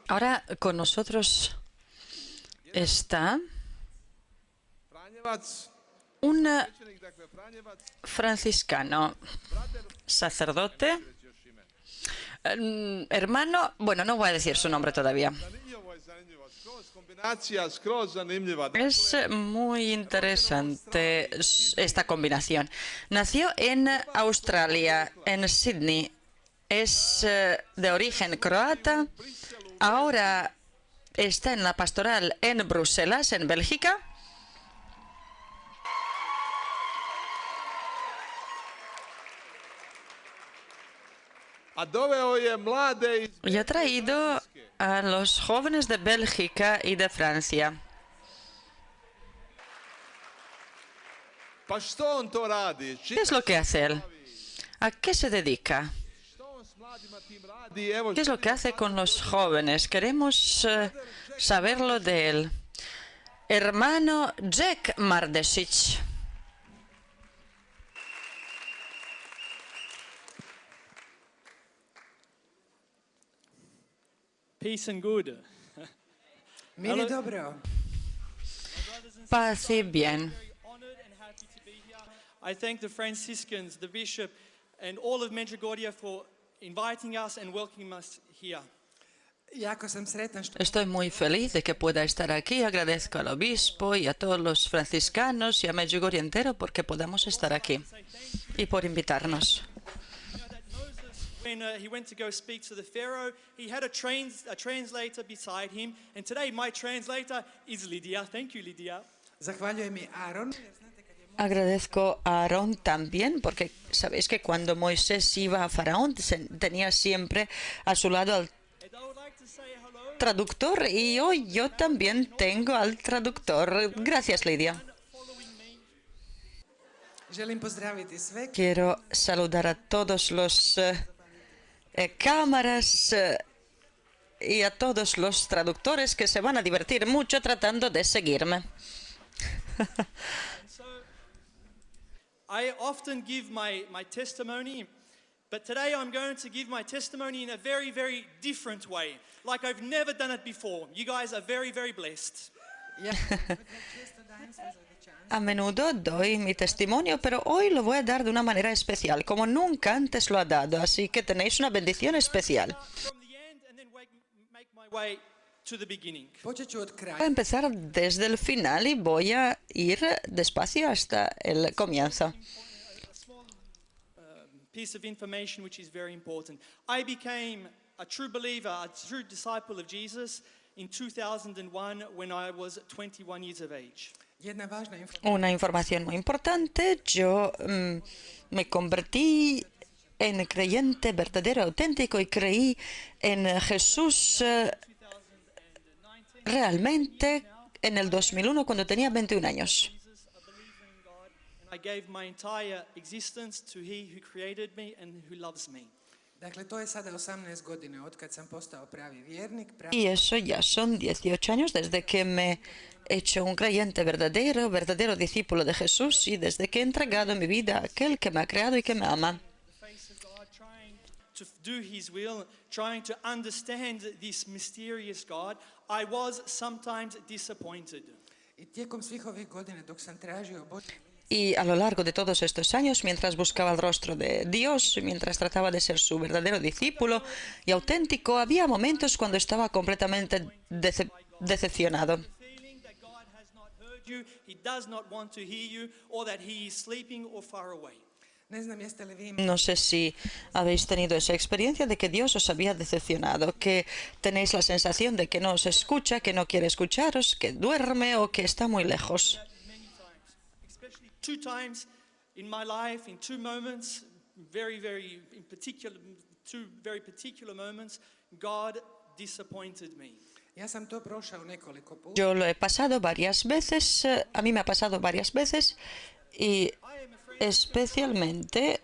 Ahora con nosotros está un franciscano, sacerdote, hermano, bueno, no voy a decir su nombre todavía. Es muy interesante esta combinación. Nació en Australia, en Sydney. Es de origen croata. Ahora está en la pastoral en Bruselas, en Bélgica. Y ha traído a los jóvenes de Bélgica y de Francia. ¿Qué es lo que hace él? ¿A qué se dedica? ¿Qué es lo que hace con los jóvenes? Queremos saberlo de él. Hermano Jack Mardesic. Peace and good. Mir je dobro. Paz y bien. I thank the Franciscans, the bishop, and all of Medjugorje for inviting us and welcoming us here. Jako sam sretan što Estoy muy feliz de que pueda estar aquí. Agradezco al obispo y a todos los franciscanos y a Medjugorje entero porque podamos estar aquí y por invitarnos. When he went to go speak to the Pharaoh, he had a translator beside him, and today my translator is Lydia. Thank you, Lydia. zahvaljuje mi Aaron. Agradezco a Aarón también, porque sabéis que cuando Moisés iba a Faraón tenía siempre a su lado al And I would like to say hello. traductor y hoy yo también tengo al traductor. Gracias, Lidia. Following me. Želim pozdraviti sve. Quiero saludar a todos los cámaras y a todos los traductores que se van a divertir mucho tratando de seguirme. So I often give my testimony, but today I'm going to give my testimony in a very, very different way, like I've never done it before. You guys are very, very blessed. Ja često dajem svoje zavječanje. A menudo doy mi testimonio, pero hoy lo voy a dar de una manera especial, como nunca antes lo ha dado, así que tenéis una bendición especial. From the end and then make my way to the beginning. Počet ću od Voy a kraja. empezar desde el final y voy a ir despacio hasta el comienzo. A small piece of information which is very important. I became a true believer, a true disciple of Jesus in 2001 when I was 21 years of age. Jedna važna informacija. Una información muy importante, yo me convertí en creyente verdadero, auténtico y creí en Jesús realmente en el 2001 cuando tenía 21 años. Jesus, I believe in God, and I gave my entire existence to He who created me and who loves me. Dakle, to je sada 18 godine od kad sam postao pravi vjernik. Pravi... Y eso ya son 18 años desde que me he hecho un creyente verdadero, verdadero discípulo de Jesús y desde que he entregado mi vida a aquel que me ha creado y que me ama. The face of God, trying to do His will, trying to understand this mysterious God, I was sometimes disappointed. I tijekom svih ovih godina dok sam tražio Božje Y a lo largo de todos estos años, mientras buscaba el rostro de Dios, mientras trataba de ser su verdadero discípulo y auténtico, había momentos cuando estaba completamente decepcionado. Feeling that God has not heard you, He does not want to hear you, or that He is sleeping or far away. ne znam jeste li vi No sé si habéis tenido esa experiencia de que Dios os había decepcionado, que tenéis la sensación de que no os escucha, que no quiere escucharos, que duerme o que está muy lejos. Many times, especially 2 times in my life, in 2 moments, very, very in particular, 2 very particular moments, God disappointed me. Ja sam to prošao nekoliko puta. Yo lo he pasado varias veces, a mí me ha pasado varias veces y especialmente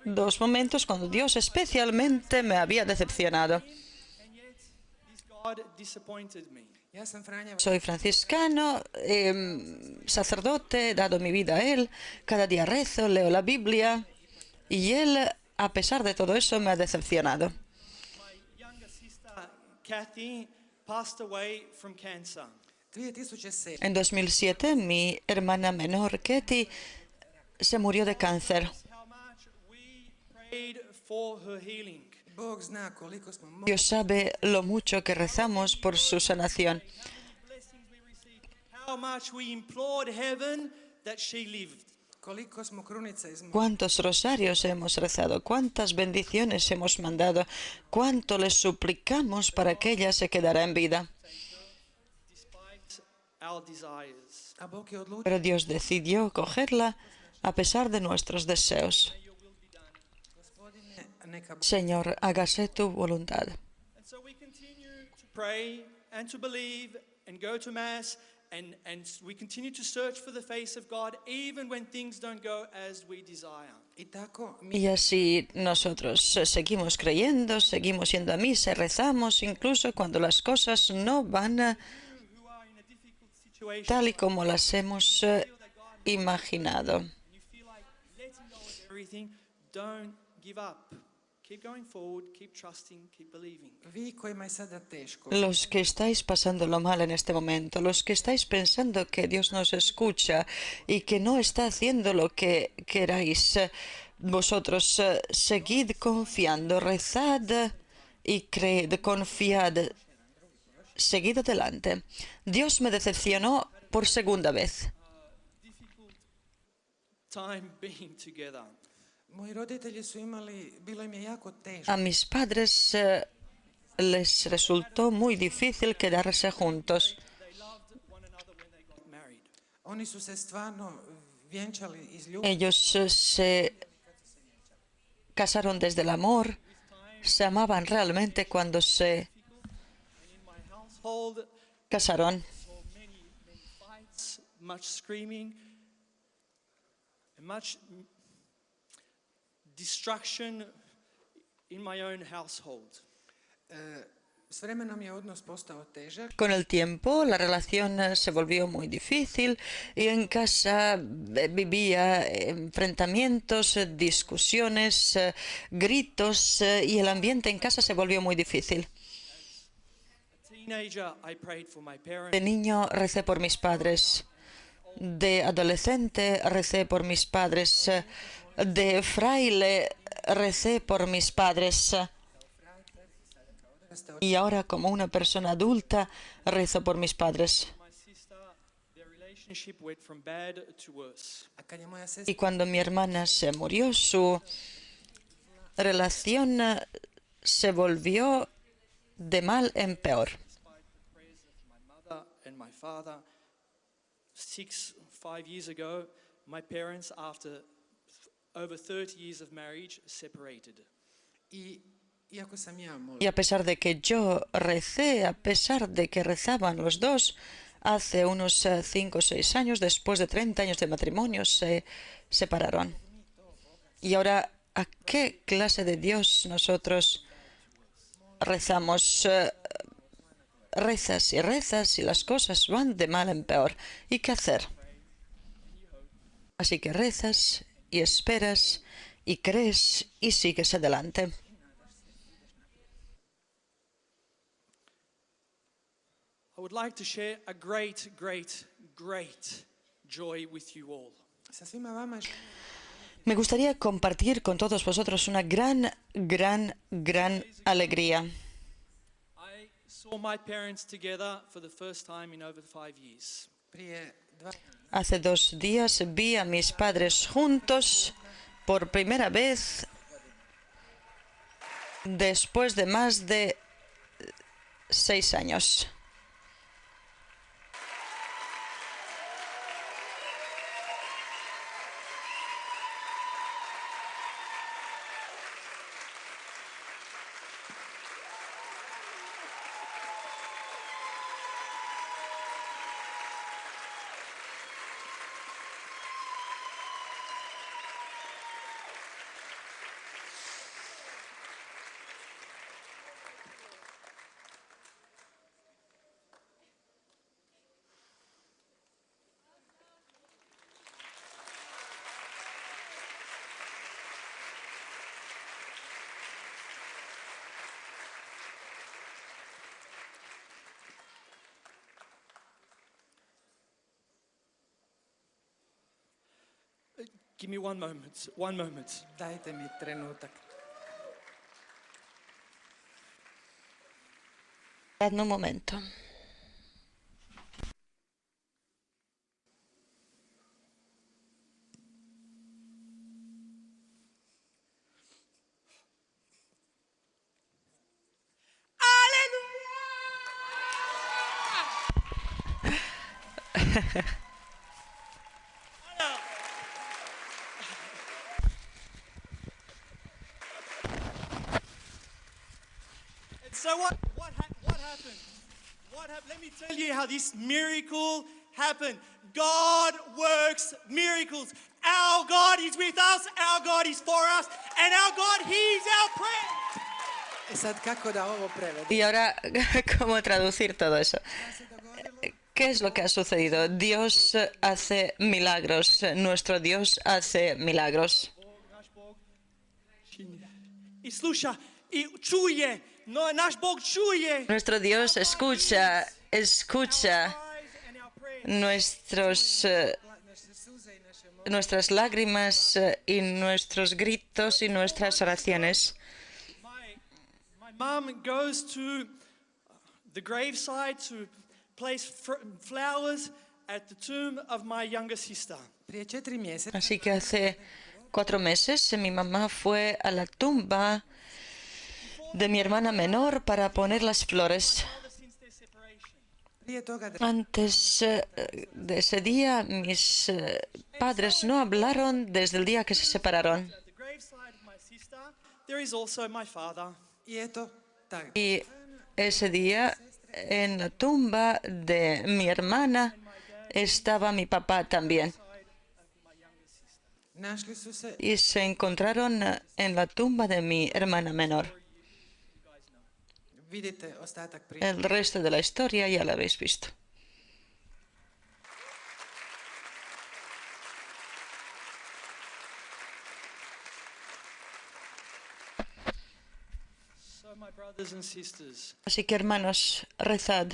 dos momentos cuando Dios especialmente me había decepcionado. And yet, this God disappointed me. Ja sam Franja Soy franciscano, sacerdote, he dado mi vida a Él, cada día rezo, leo la Biblia y Él, a pesar de todo eso, me ha decepcionado. Kathy passed away from cancer. 2007. En 2007, mi hermana menor, Katie, se murió de cáncer. How much we prayed for her healing. Bog zna koliko smo Dios sabe lo mucho que rezamos por su sanación. How many blessings we received. How much we implored heaven that she lived. koliko smo krunica izmolili. Cuántos rosarios hemos rezado, cuántas bendiciones hemos mandado, cuánto les suplicamos para que ella se quedara en vida. Despite our desires. A Bog je odlučio Pero Dios decidió cogerla a pesar de nuestros deseos. neka Señor, hágase tu voluntad. And so we continue to pray and to believe and go to Mass and we continue to search for the face of God even when things don't go as we desire. I tako mi Y así nosotros seguimos creyendo, seguimos yendo a misa y rezamos, incluso cuando las cosas no van Who are in a difficult situation, tal y como las hemos imaginado. you feel like letting go of everything, don't give up. Keep going forward, keep trusting, keep believing. vi kojima je sada teško. Los que estáis pasándolo mal en este momento, los que estáis pensando que Dios nos escucha y que no está haciendo lo que queráis, vosotros seguid confiando, rezad y creed, confiad, seguid adelante. Dios me decepcionó por segunda vez. Difficult time being together. Moji roditelji su imali, bilo im je jako teško. A mis padres les resultó muy difícil quedarse juntos. They loved one another when they got married. Oni su se stvarno vjenčali iz ljubavi. Ellos se casaron desde el amor, se amaban realmente cuando se And in my household, casaron. saw many fights, much screaming, and much destruction in my own household. S vremenom je odnos postao težak. Con el tiempo la relación se volvió muy difícil y en casa vivía enfrentamientos, discusiones, gritos y el ambiente en casa se volvió muy difícil. A teenager, I prayed for my De parents. niño recé por mis padres. De adolescente recé por mis padres. De fraile recé por mis padres. Y ahora como una persona adulta rezo por mis padres. My sister, their relationship went from bad to worse. A kad je moja sestra Y cuando mi hermana se murió, su relación se volvió de mal en peor. Despite the prayers of my mother and my father, 5 years ago, my parents, after over 30 years of marriage, separated. i iako sam ja molila, Y a pesar de que yo recé, a pesar de que rezaban los dos, hace unos 5 o 6 años, después de 30 años de matrimonio, se separaron. Y ahora, ¿a qué clase de Dios nosotros rezamos? Rezas y las cosas van de mal en peor. ¿Y qué hacer? Así que rezas y esperas y crees y sigues adelante. I would like to share a great joy with you all. sa svima vama Me gustaría compartir con todos vosotros una gran alegría. I saw my parents together for the first time in over 5 years. prije 2 Hace 2 días vi a mis padres juntos por primera vez después de más de 6 años. Give me one moment. One moment. Dajte mi trenutak. Dadme un momento. And so what happened? Let me tell you how this miracle happened. God works miracles. Our God is with us. Our God is for us. And our God hears our prayer. E sad kako da ovo prevedem? Y ahora, ¿cómo traducir todo eso? ¿Qué es lo que ha sucedido? Dios hace milagros. Nuestro Dios hace milagros. I sluša, i čuje. No, naš Bog čuje. Nuestro Dios escucha nuestras lágrimas y nuestros gritos y nuestras oraciones. My mom goes to the graveside to place flowers at the tomb of my younger sister. Prije 4 mjeseca Así que hace 4 meses mi mamá fue a la tumba de mi hermana menor para poner las flores. prije toga Antes de ese día, mis padres no hablaron desde el día que se separaron. At the graveside of my sister, there is also my father. I eto tak. Y ese día, en la tumba de mi hermana, estaba mi papá también. Našli su se Y se encontraron en la tumba de mi hermana menor. vidite ostatak priče. El resto de la historia ya la habéis visto. So my brothers and sisters, Así que, hermanos, rezad,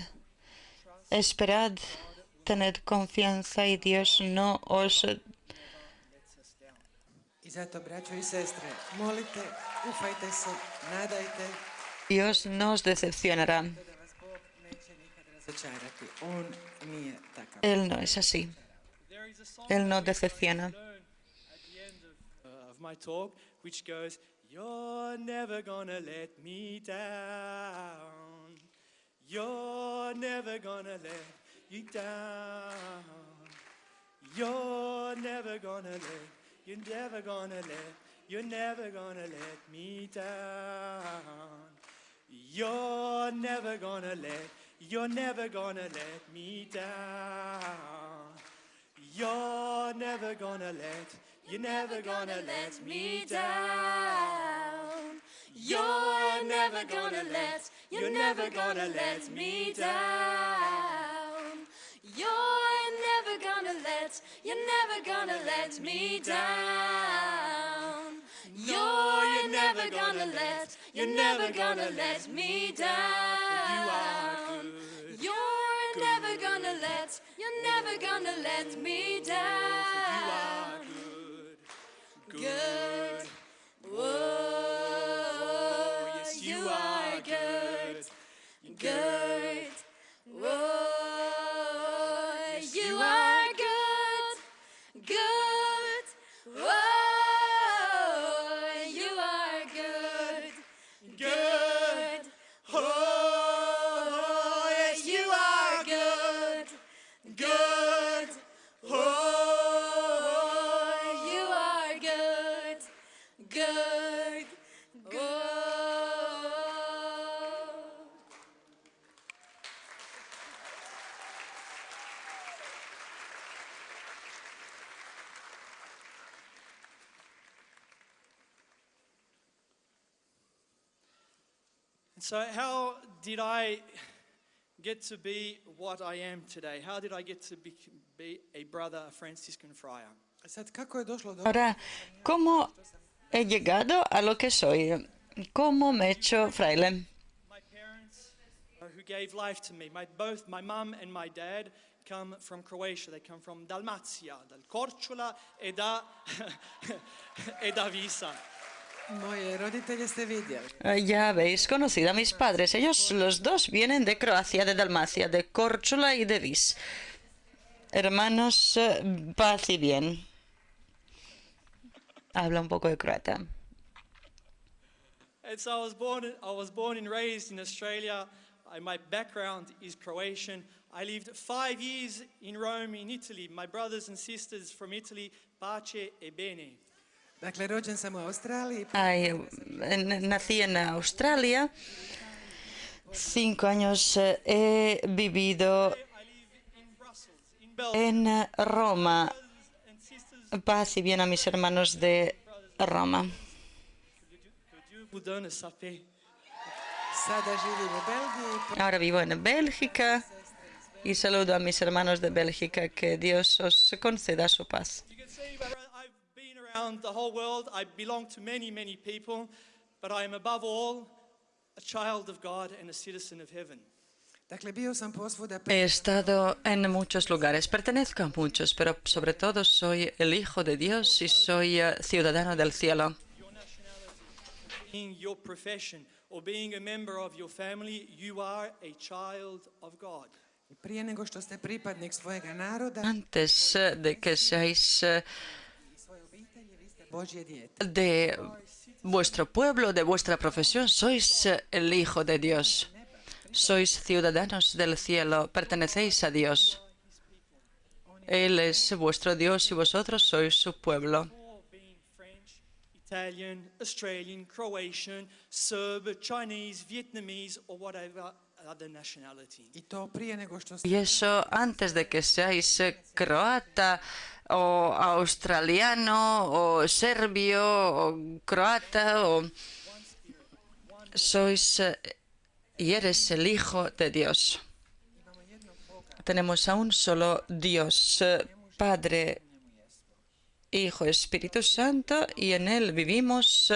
esperad, tened confianza y Dios no os... I zato, braćo i sestre, molite, ufajte se, nadajte Dios no os decepcionará. da vas Bog neće nikad razočarati. On nije takav. Él no es así. there is a song Él no decepciona. I learned at the end of my talk, which goes, "You're never gonna let me down. You're never gonna let you down. You're never gonna let. You're never gonna let. You're never gonna let me down. You're never gonna let. You're never gonna let me down. You're never gonna let. You're never gonna let me down. You're never gonna let. You're never gonna let me down. You're never gonna let. You're never gonna let me down. You're never gonna let. You're never gonna let me down. You're never gonna let. You're never gonna let me down. Good. Whoa, yes, you are good. Good. Whoa, you are good. Good. Whoa, you are good. Good. Oh, yes, you are good. Good. Oh, you are good. Good. Good. So how did I get to be what I am today? How did I get to be a brother, a Franciscan friar? Sad, kako je došlo do... Ahora, ¿cómo he llegado a lo que soy? ¿Cómo me he hecho fraile? My parents, who gave life to me, both my mum and my dad, come from Croatia, they come from Dalmatia, dal Korčula e da Visa. Moje roditelje ste vidjeli. Ya habéis conocido a mis padres. Ellos los dos vienen de Croacia, de Dalmacia, de Córčula y de Vis. Hermanos, paz y bien. Habla un poco de croata. And so I was born and raised in Australia. My background is Croatian. I lived 5 years in Rome, in Italy. My brothers and sisters from Italy, pace e bene. Dakle, rođen sam u Australiji. Nací en Australia. 5 años he vivido I live in Brussels, in Belgium. en Roma. Brothers and sisters, Paz y bien a mis hermanos de Roma. que Dieu vous donne sa paix. Sada živim u Belgiji. Ahora vivo en Bélgica y saludo a mis hermanos de Bélgica. Que Dios os conceda su paz. You can see I've been around the whole world. I belong to many, many people, but I am above all a child of God and a citizen of heaven. Dakle, bio sam posvuda. He estado en muchos lugares, pertenezco a muchos, pero sobre todo soy el hijo de Dios y soy ciudadano del cielo. Your nationality, being your profession, or being a member of your family, you are a child of God. Prije nego što ste pripadnik svojega naroda, Antes de que seáis svoje obitelji, vi ste Božje dijete. de vuestro pueblo, de vuestra profesión, sois el hijo de Dios. Sois ciudadanos del cielo, pertenecéis a Dios. Él es vuestro Dios y vosotros sois su pueblo. Or being French, Italian, Australian, Croatian, Serb, Chinese, Vietnamese, or whatever other nationality. I to prije nego što ste Y eso antes de que seáis croata o australiano o serbio o croata o sois y eres el hijo de Dios. Tenemos a un solo Dios, Padre, Hijo, Espíritu Santo, y en Él vivimos,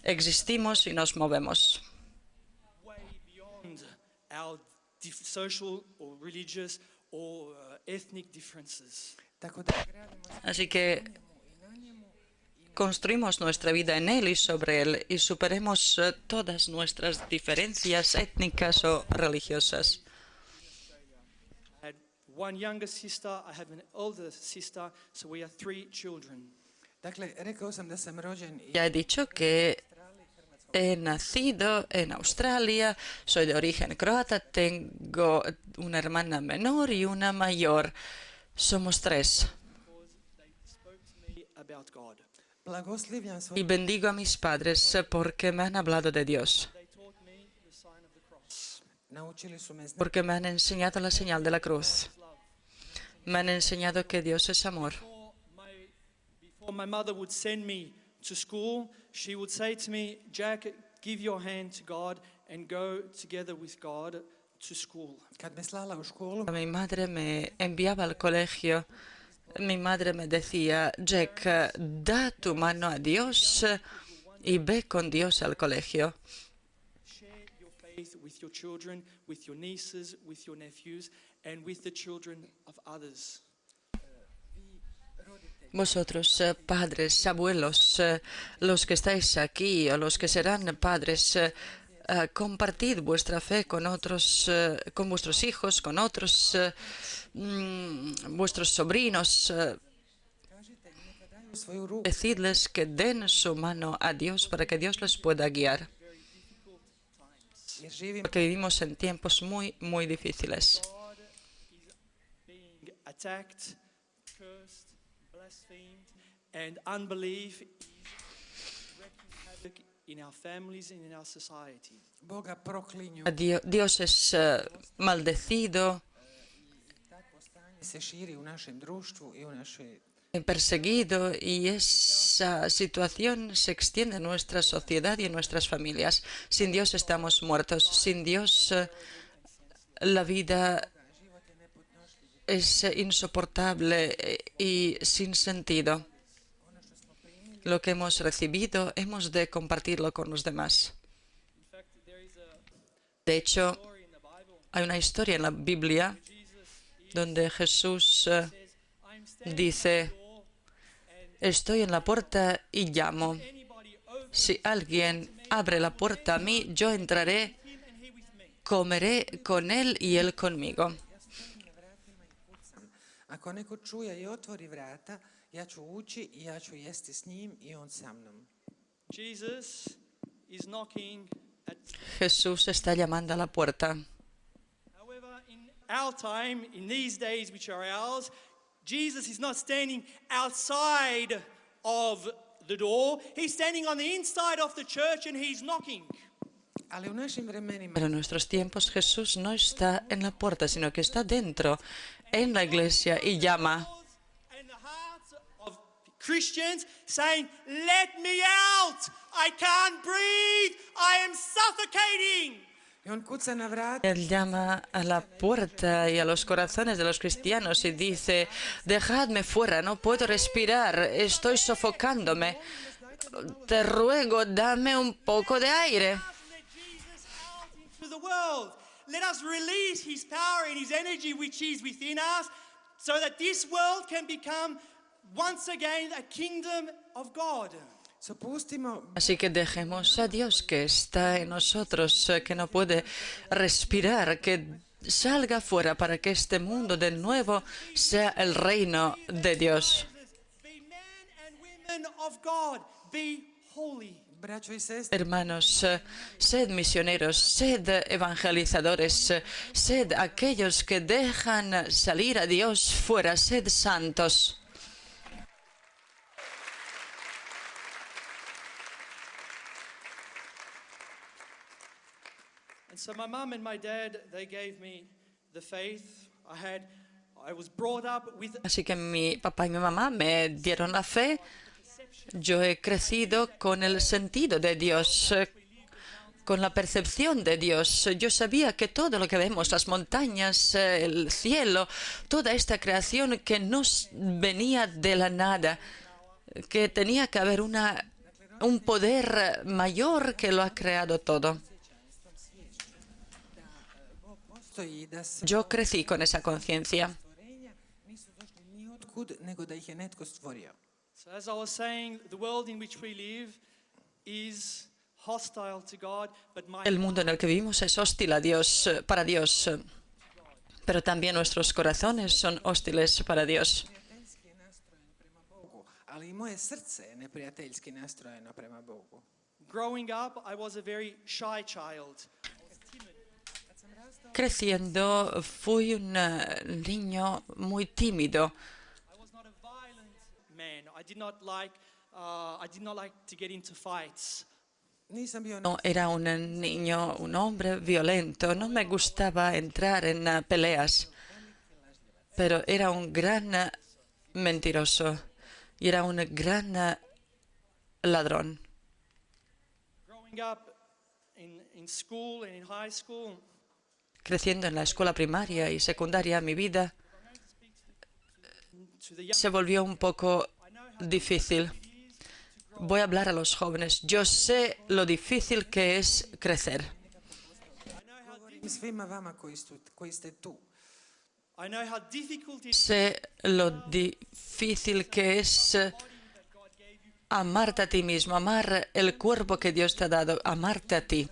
existimos y nos movemos. Way beyond our social or religious or ethnic differences. tako da gradimo Así que construimos nuestra vida en Él y sobre Él y superemos todas nuestras diferencias étnicas o religiosas. I had one younger sister, I have an older sister, so we are 3 children. Dakle, rekao sam da sam rođen i Ya he dicho que he nacido en Australia, soy de origen croata, tengo una hermana menor y una mayor. Somos 3. Because they spoke to me about God. blagoslivljam Y svoj. bendigo a mis padres porque me han hablado de Dios, They taught me the sign of the cross. Naučili su me znati porque me han enseñado la señal de la cruz. Me han enseñado que Dios es amor. Before my mother would send me to school, she would say to me, Jack, give your hand to God and go together with God to school. kad me slala u školu, Mi madre me enviaba al colegio. Mi madre me decía, Jack, da tu mano a Dios y ve con Dios al colegio. Share your faith with your children, with your nieces, with your nephews, and with the children of others. Vosotros, padres, abuelos, los que estáis aquí o los que serán padres, compartid vuestra fe con otros, con vuestros hijos, con otros, vuestros sobrinos. kažite im neka daju svoju ruku. Decidles que den su mano a Dios para que Dios les pueda guiar, Jer živimo porque vivimos en tiempos muy, muy difíciles. God is being attacked, cursed, blasphemed, and unbelief is wreaking havoc in our families and in our society. Boga proklinju. Dios es maldecido, Takvo stanje se širi u našem društvu i u našoj perseguido, y esa situación se extiende en nuestra sociedad y en nuestras familias. Sin Dios estamos muertos. Sin Dios la vida es insoportable y sin sentido. Lo que hemos recibido hemos de compartirlo con los demás. In fact, there is a De hecho, story in the Bible. hay una historia en la Biblia Jesus donde Jesús I'm standing dice, at the door, and estoy en la puerta y llamo. if anybody opens Si alguien abre la puerta a mí, yo entraré, him and he with me. comeré con él y él conmigo. Ja stojim na vratima i kucam. Ako neko čuje i otvori vrata, ja ću ući i ja ću jesti s njim i on sa mnom. Jesus is knocking at. Jesús está llamando a la puerta. However, in our time, in these days which are ours, Jesus is not standing outside of the door. He's standing on the inside of the church and he's knocking. Ali u našim vremenima Pero en nuestros tiempos Jesús no está en la puerta, sino que está dentro, en la iglesia, y llama. And the hearts of Christians saying, "Let me out! I can't breathe! I am suffocating!" i on kuca na vrata Él llama a la puerta y a los corazones de los cristianos y dice, dejadme fuera, no puedo respirar, estoy sofocándome. Te ruego, dame un poco de aire. Let Jesus out into the world. Let us release his power and his energy which is within us so that this world can become once again a kingdom of God. so pustimo Así que dejemos a Dios que está en nosotros, que no puede respirar, que salga fuera para que este mundo de nuevo sea el reino de Dios. Be men and women of God. Be holy. braćo i sestre Hermanos, sed misioneros, sed evangelizadores, sed aquellos que dejan salir a Dios fuera, sed santos. And so my mum and my dad, they gave me the faith. I was brought up with Así que mi papá y mi mamá me dieron la fe. Yo he crecido con el sentido de Dios, con la percepción de Dios. Yo sabía que todo lo que vemos, las montañas, el cielo, toda esta creación que nos venía de la nada, que tenía que haber un poder mayor que lo ha creado todo. postoji da sve Yo crecí con esa conciencia. stvorenja nisu došli ni otkud, nego da ih je netko stvorio. So as I was saying, the world in which we live is hostile to God, but my El mundo en el que vivimos es hostil a Dios, para Dios, pero también nuestros corazones son hostiles para Dios. Prijateljski je nastrojen prema Bogu, ali i moje srce je neprijateljski nastrojeno prema Bogu. growing up, I was a very shy child. Creciendo fui un niño muy tímido. I was not a violent man. I did not like to get into fights. Nisam bio No era un niño, un hombre violento. No me gustaba entrar en peleas. Pero era un gran mentiroso y era un gran ladrón. Growing up in school and in high school, Creciendo en la escuela primaria y secundaria, mi vida to the young, se volvió un poco difícil. Voy a hablar a los jóvenes. Yo sé lo difícil que es crecer. govorim svima vama koji ste tu. I know how difficult it is Sé lo difícil que es amarte a ti mismo, amar el cuerpo que Dios te ha dado, amarte a ti.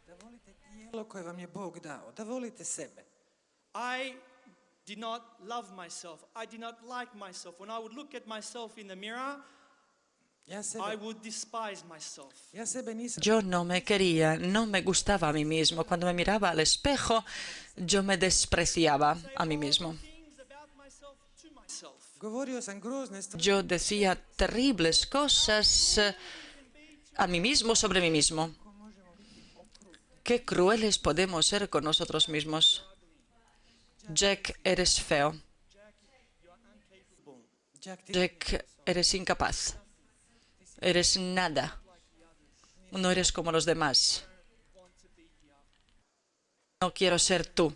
Da volite tijelo koje vam je Bog dao, da volite sebe. I did not love myself. I did not like myself. When I would look at myself in the mirror, Ja I sebe, would despise myself. ja sebe nisam Yo no me quería, no me gustaba a mí mismo. Cuando me miraba al espejo, yo me despreciaba a mí mismo. Things about myself to myself. govorio sam grozne stvari. Yo decía terribles cosas a mí mismo sobre mí mismo. Qué crueles podemos ser con nosotros mismos. Jack, eres feo. Jack, ti Jack, eres incapaz. Eres nada. No eres como los demás. No quiero ser tú.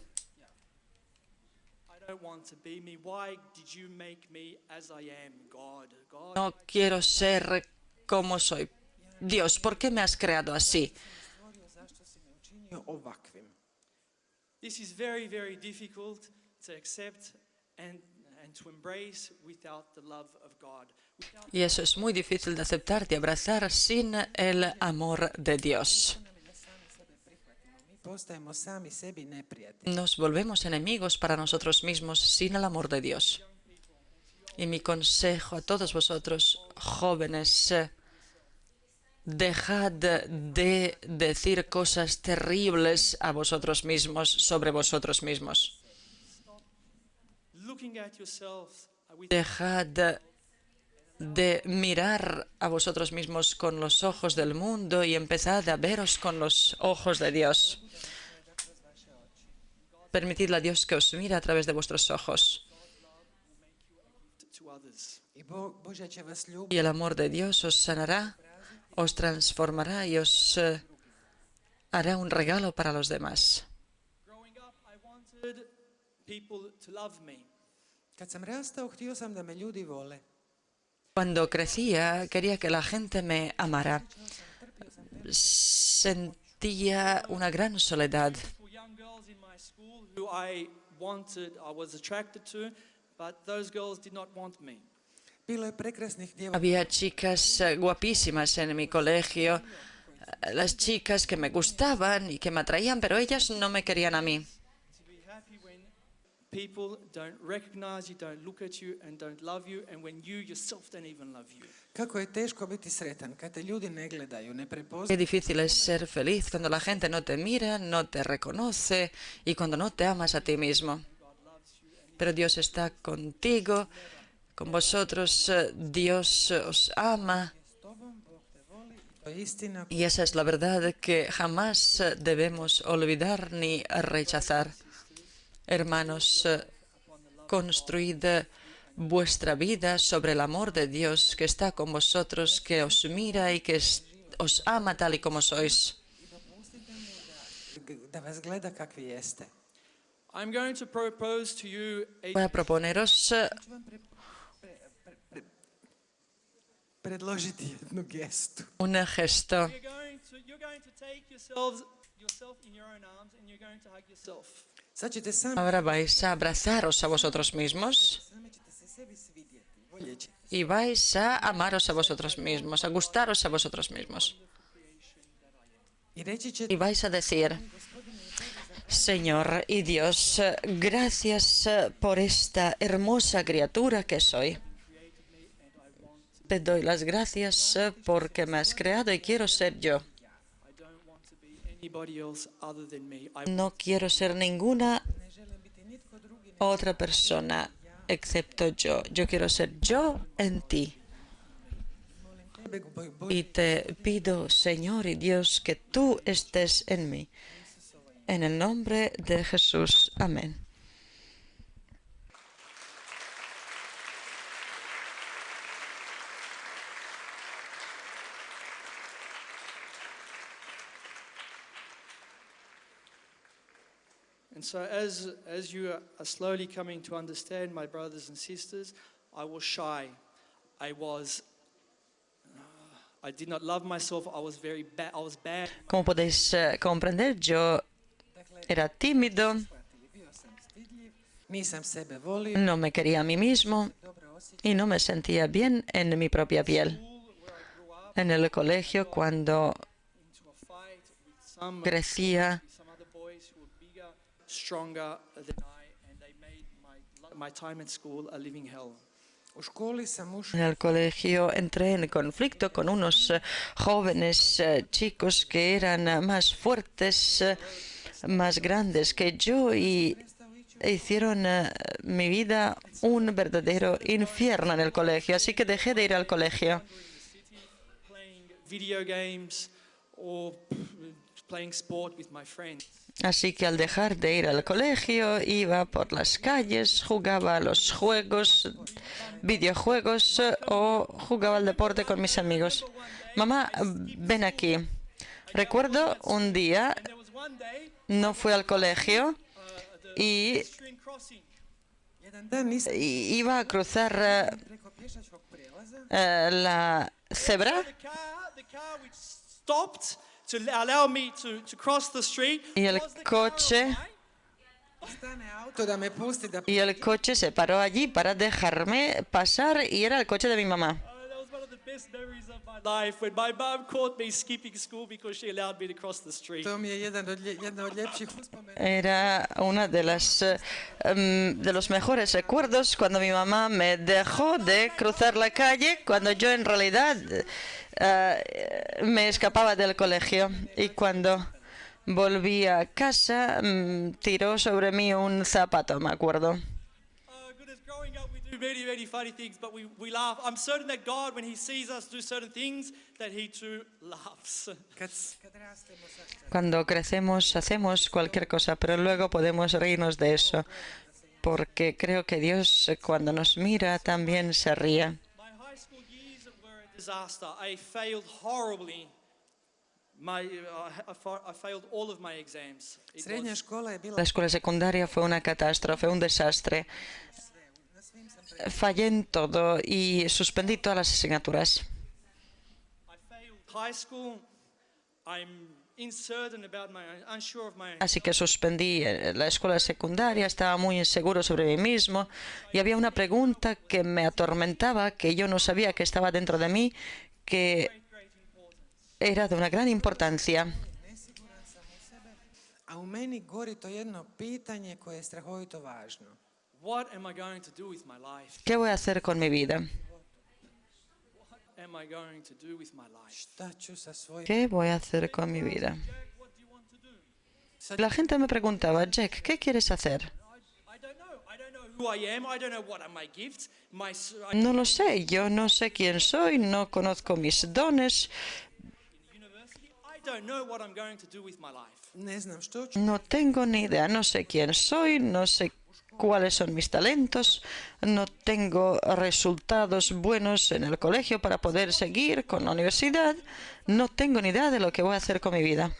I don't want to be me. Why did you make me as I am, God? God, No quiero ser como soy. Dios, ¿por qué me has creado así? stvorio zašto si me učinio ovakvim. this is very, very difficult to accept and to embrace without the love of God. Y eso es muy difícil de aceptar, de abrazar sin el amor de Dios. Mi postajemo sami sebi neprijatelji. Nos volvemos enemigos para nosotros mismos sin el amor de Dios. Y mi consejo a todos vosotros, jóvenes, dejad de decir cosas terribles a vosotros mismos, sobre vosotros mismos. Looking at yourselves with Dejad de mirar a vosotros mismos con los ojos del mundo y empezad a veros con los ojos de Dios. Permitidle a Dios que os mire a través de vuestros ojos. to others. I Bože će vas Y ljubiti. el amor de Dios os sanará, os transformará y os hará un regalo para los demás. Growing up, I wanted people to love me. Kad sam rastao, htio sam da me ljudi vole. Cuando crecía, quería que la gente me amara. Sentía una gran soledad. For young girls in my school who I was attracted to, but those girls did not want me. Bilo je prekrasnih djevojaka. Había chicas guapísimas en mi colegio, las chicas que me gustaban y que me atraían, pero ellas no me querían a mí. To be happy when people don't recognize you, don't look at you, and don't love you, and when you yourself don't even love you. Kako je teško biti sretan kad te ljudi ne gledaju, ne Qué prepoznaju. difícil es ser feliz cuando la gente no te mira, no te reconoce y cuando no te amas a ti mismo. Pero Dios está contigo, con vosotros, Dios os ama. To je istina. Y esa es la verdad que jamás debemos olvidar ni rechazar. Hermanos, construid vuestra vida sobre el amor de Dios que está con vosotros, que os mira y que os ama tal y como sois. Da vas gleda kakvi jeste. I'm going to propose to you Voy a proponeros Ću vam predložiti jednu gestu. un gesto. you're going to take yourself in your own arms and you're going to hug yourself. Sad ćete sami, Ahora vais a abrazaros a vosotros mismos sami ćete se sebi svidjeti. Voljeći. y vais a amaros a vosotros mismos, a gustaros a vosotros mismos. I reći ćete, Y vais a decir, Señor y Dios, gracias por esta hermosa criatura que soy. Te doy las gracias porque me has creado y quiero ser yo. I don't want to be anybody else other than me. No quiero ser ninguna ne želim biti nitko drugi, otra persona excepto yo. Yo quiero ser yo en ti. tebe, Y te pido, Señor y Dios, que tú estés en mí. En el nombre de Jesús. Amén. And so as you are slowly coming to understand, my brothers and sisters, I was shy. I did not love myself. I was very bad. I was bad. Como podéis comprender, yo era tímido, bio sam stidljiv, nisam sebe volio, no me quería a mí mismo dobro osjećam. y no me sentía bien en mi propia piel. School where I grew up, En el colegio, cuando into a fight with some crecía, other boys who were bigger, stronger than I, and they made my time at school a living hell. U školi sam ušao en el colegio entré en conflicto con unos jóvenes chicos que eran más fuertes, más grandes que yo y hicieron mi vida un verdadero infierno en el colegio. Así que dejé de ir al colegio. Playing video games or playing sport with my friends. Así que al dejar de ir al colegio iba por las calles, jugaba a los juegos, videojuegos o jugaba al deporte con mis amigos. Mamá, ven aquí. Recuerdo un día, There was one day, no fui al colegio the y pedestrian crossing. jedan dan nisam iba a cruzar preko pješačkog prijelaza. la cebra The car which stopped to allow me to cross the street y el was the car of coche mine. Stane auto da me pusti da Y el coche se paró allí para dejarme pasar y era el coche de mi mamá. That was one of the best memories of my life when my mum caught me skipping school because she allowed me to cross the street. To mi je jedna od ljepših uspomena. Era una de de los mejores recuerdos cuando mi mamá me dejó de cruzar la calle cuando yo en realidad me escapaba del colegio y cuando volví a casa tiró sobre mí un zapato, me acuerdo. Oh goodness, growing up we do many funny things, but we laugh. I'm certain that God, when He sees us do certain things, that He too laughs. Kad rastemo sa Cuando crecemos hacemos cualquier cosa, pero luego podemos reírnos de eso, porque creo que Dios cuando nos mira también se ríe. My high school years were a disaster. I failed horribly. I failed all of my exams. Srednja škola je bila La escuela secundaria fue una catástrofe, un desastre. na svim sam Fallé en todo y suspendí todas las asignaturas. I failed high school. I'm uncertain about unsure of my. Así que suspendí la escuela secundaria, estaba muy inseguro sobre mí mismo y había una pregunta que me atormentaba, que yo no sabía que estaba dentro de mí, que Great importance. era de una gran importancia. nesiguran sam u sebe, a u meni gori to jedno pitanje koje je strahovito važno. What am I going to do with my life? ¿Qué voy a hacer con mi vida? What am I going to do with my life? Šta ću sa svojim... ¿Qué voy a hacer con mi vida? Jack, what do you want to do? La gente me preguntaba, Jack, ¿qué quieres hacer? I don't know. I don't know who I am. I don't know what are my gifts. No lo sé, yo no sé quién soy, no conozco mis dones, University. I don't know what I'm going to do with my life. Ne znam što ću, no tengo ni idea, no sé quién soy, no sé cuáles son mis talentos, no tengo resultados buenos en el colegio para poder seguir con la universidad, no tengo ni idea de lo que voy a hacer con mi vida.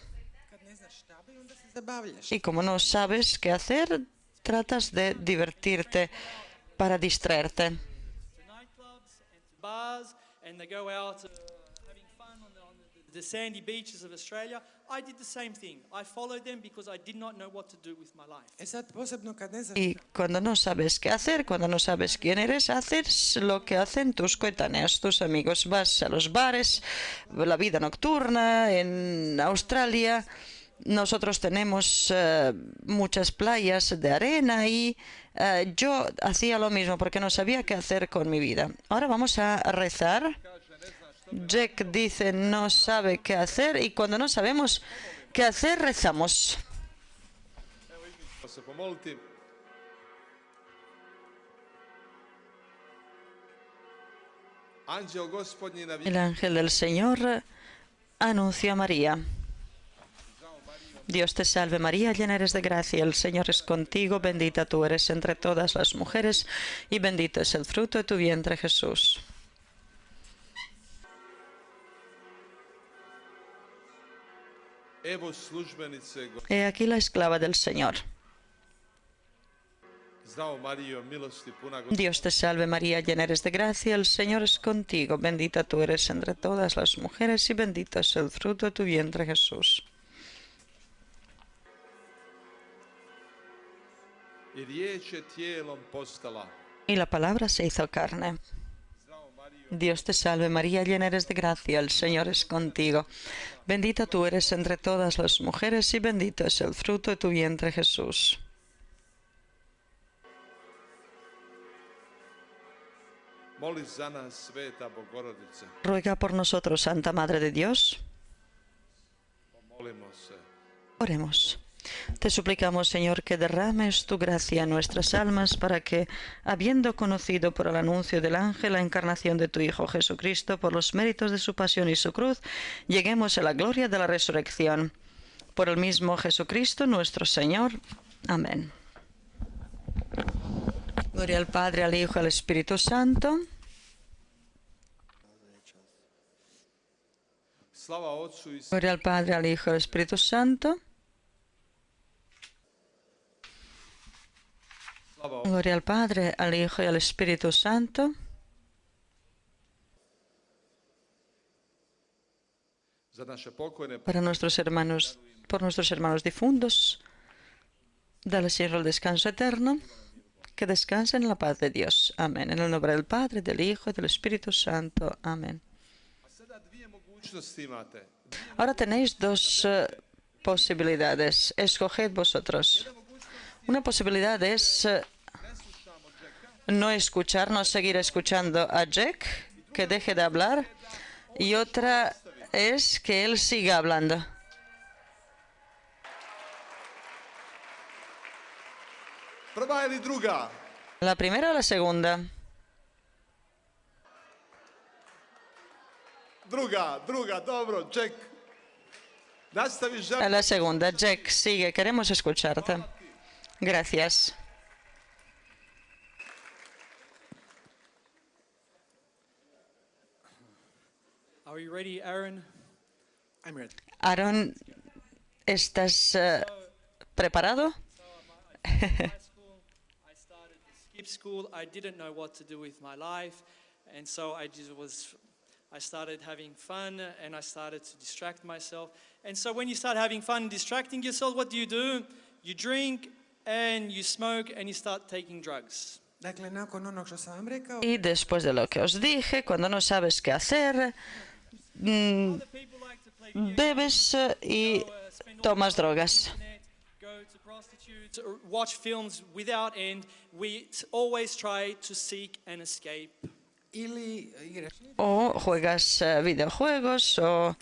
kad ne znaš šta bi, onda se zabavljaš. Y como no sabes qué hacer, tratas de divertirte para distraerte. To nightclubs and to bars, and they go out having fun on the sandy beaches of Australia. I did the same thing. I followed them because I did not know what to do with my life. E sad, posebno kad ne znaš Y cuando no sabes qué hacer, cuando no sabes quién eres, haces lo que hacen tus coetáneos, tus amigos. Vas a los bares, la vida nocturna en Australia. Nosotros tenemos muchas playas de arena y yo hacía lo mismo porque no sabía qué hacer con mi vida. Ahora vamos a rezar. Jack dice no sabe qué hacer y cuando no sabemos qué hacer, rezamos. Pa se pomoliti. Anđeo gospodnji na El ángel del Señor anunció a María. Dios te salve María, llena eres de gracia, el Señor es contigo, bendita tú eres entre todas las mujeres y bendito es el fruto de tu vientre Jesús. Evo službenice He aquí la esclava del Señor. Zdravo Marijo, milosti puna Dios te salve María, llena eres de gracia, el Señor es contigo, bendita tú eres entre todas las mujeres y bendito es el fruto de tu vientre Jesús. I riječ je tijelom postala. Y la palabra se hizo carne. Zdravo Marijo, Dios te salve María, llena eres de gracia, el Señor es contigo. Bendita tú eres entre todas las mujeres y bendito es el fruto de tu vientre Jesús. moli za nas, Sveta Bogorodice. Ruega por nosotros, Santa Madre de Dios. Pomolimo se. Oremos. Te suplicamos, Señor, que derrames tu gracia en nuestras almas para que, habiendo conocido por el anuncio del ángel la encarnación de tu Hijo Jesucristo, por los méritos de su pasión y su cruz, lleguemos a la gloria de la resurrección. Por el mismo Jesucristo nuestro Señor. Amén. Gloria al Padre, al Hijo y al Espíritu Santo. Slava Otcu i Gloria al Padre, al Hijo y al Espíritu Santo. slava Gloria al Padre, al Hijo y al Espíritu Santo. za naše pokojne Para nuestros hermanos, por nuestros hermanos difuntos, Dale, Señor, el descanso eterno. Que descansen en la paz de Dios. Amén. En el nombre del Padre, del Hijo y del Espíritu Santo. Amén. A sada dvije mogućnosti imate. Ahora tenéis dos posibilidades. Escoged vosotros. Una posibilidad es no escuchar, no seguir escuchando a Jack, que deje de hablar. Y otra es que él siga hablando. Prva ili druga? ¿La primera o la segunda? Druga, dobro, Jack. Nastavi želiti. La segunda. Jack, sigue. Queremos escucharte. Gracias. Are you ready, Aaron? I'm ready. Aaron, ¿estás preparado? High school, I started to skip school. I didn't know what to do with my life, and so I started having fun, and I started to distract myself. And so when you start having fun and distracting yourself, what do? You drink and you smoke and you start taking drugs. Dakle, nakon onog što sam vam rekao, Y después de lo que os dije, cuando no sabes qué hacer, Other people like to play video bebes y spend all tomas the time on the drogas. internet, go to prostitutes, or watch films without end. We always try to seek an escape. ili igraš O juegas videojuegos, o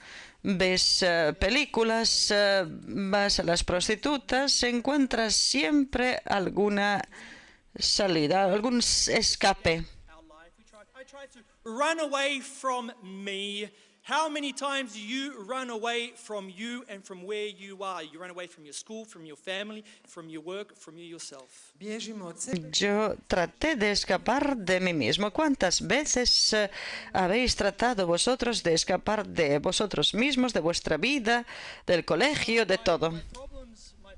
ves películas, vas a las prostitutas, encuentras siempre alguna salida, algún escape. Our life, I try to run away from me. How many times do you run away from you and from where you are? You run away from your school, from your family, from your work, from you yourself. bježimo od sebe, Yo traté de escapar de mí mismo. ¿Cuántas veces habéis tratado vosotros de escapar de vosotros mismos, de vuestra vida, del colegio, de todo, My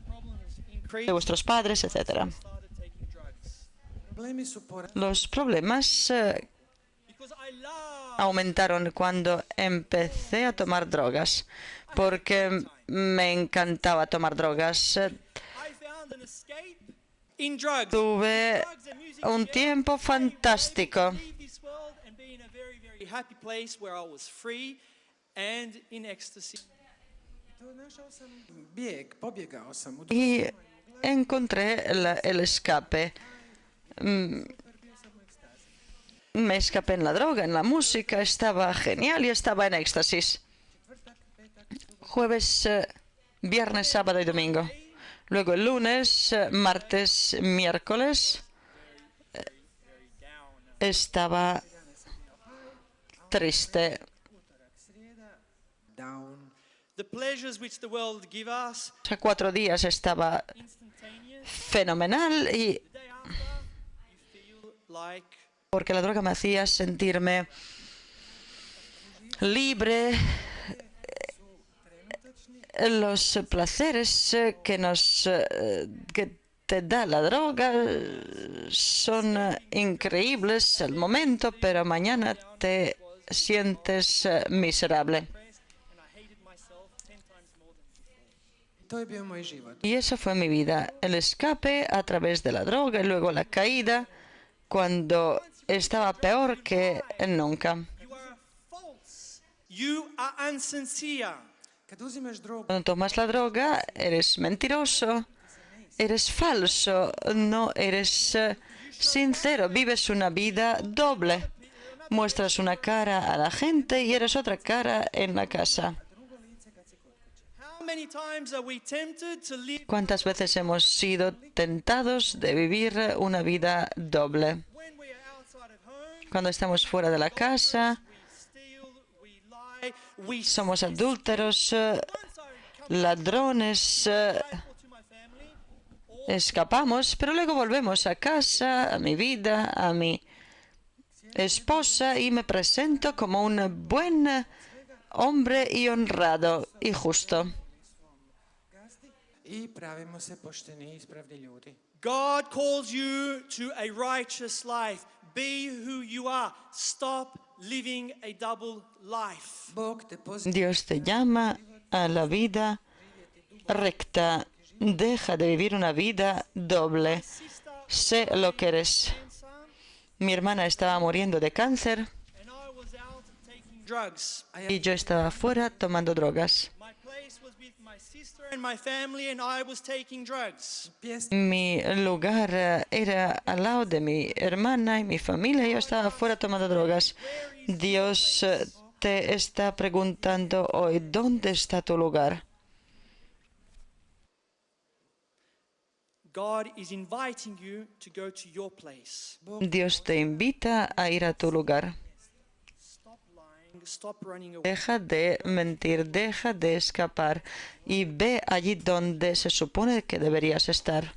problems de increased. vuestros padres, etcétera? Started taking drugs problemi su porasli. Los problemas because I love. aumentaron cuando empecé a tomar drogas, porque me encantaba tomar drogas. I found an escape in drugs. Tuve Drugs and music un together. tiempo I was fantástico. able to leave this world and be in a very, very happy place where I was free and in ecstasy. To našao sam pobjegao sam u Y encontré el escape. Me escapé en la droga, en la música, estaba genial y estaba en éxtasis. Jueves, viernes, sábado y domingo. Luego el lunes, martes, miércoles, estaba triste. down. The pleasures which the world give us, O sea, 4 días estaba instantaneous. fenomenal y The day after, you feel like porque la droga me hacía sentirme libre. Los placeres que te da la droga son increíbles al momento, pero mañana te sientes miserable. depressed and I hated myself 10 times more than before. To je bio moj život. Y esa fue mi vida, el escape a través de la droga y luego la caída cuando estaba peor que nunca. You are false. You are insincere. Kad uzimaš drogu, Cuando tomas la droga, eres mentiroso, eres falso, no eres sincero, vives una vida doble. Muestras una cara a la gente y eres otra cara en la casa. How many times are we tempted to live ¿Cuántas veces hemos sido tentados de vivir una vida doble? when we are outside of home? Cuando estamos fuera de la casa, We steal, we lie, we somos adúlteros, once I come ladrones, faithful to my family, or escapamos, pero luego volvemos a casa, a mi vida, a mi esposa y me presento como un buen hombre y honrado y justo. i pravimo se pošteni i ispravni ljudi. God calls you to a righteous life. Be who you are. Stop living a double life. Bog te poziva Dios te llama a la vida recta. Deja de vivir una vida doble. Sister Sé lo que eres. cancer, Mi hermana estaba muriendo de cáncer and I was out taking drugs. y yo estaba fuera tomando drogas. My place was with my sister and my family, and I was taking drugs. Mi lugar era al lado de mi hermana y mi familia y yo estaba fuera tomando drogas. Dios te está preguntando hoy, ¿dónde está tu lugar? God is inviting you to go to your place. Dios te invita a ir a tu lugar. Stop lying, stop running away. Deja de mentir, deja de escapar y ve allí donde se supone que deberías estar.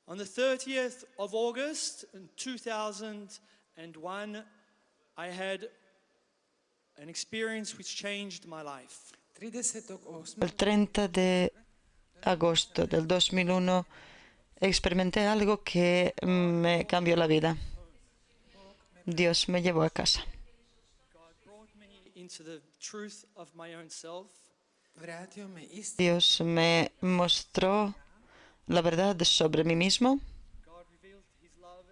On the 30th of August in 2001, I had an experience which changed my life. 38. El 30 de agosto del 2001 experimenté algo que me cambió la vida. Dios me llevó a casa. God brought me into the truth of my own self. Vratio me istinu. Dios me mostró la verdad sobre mí mismo. God revealed his love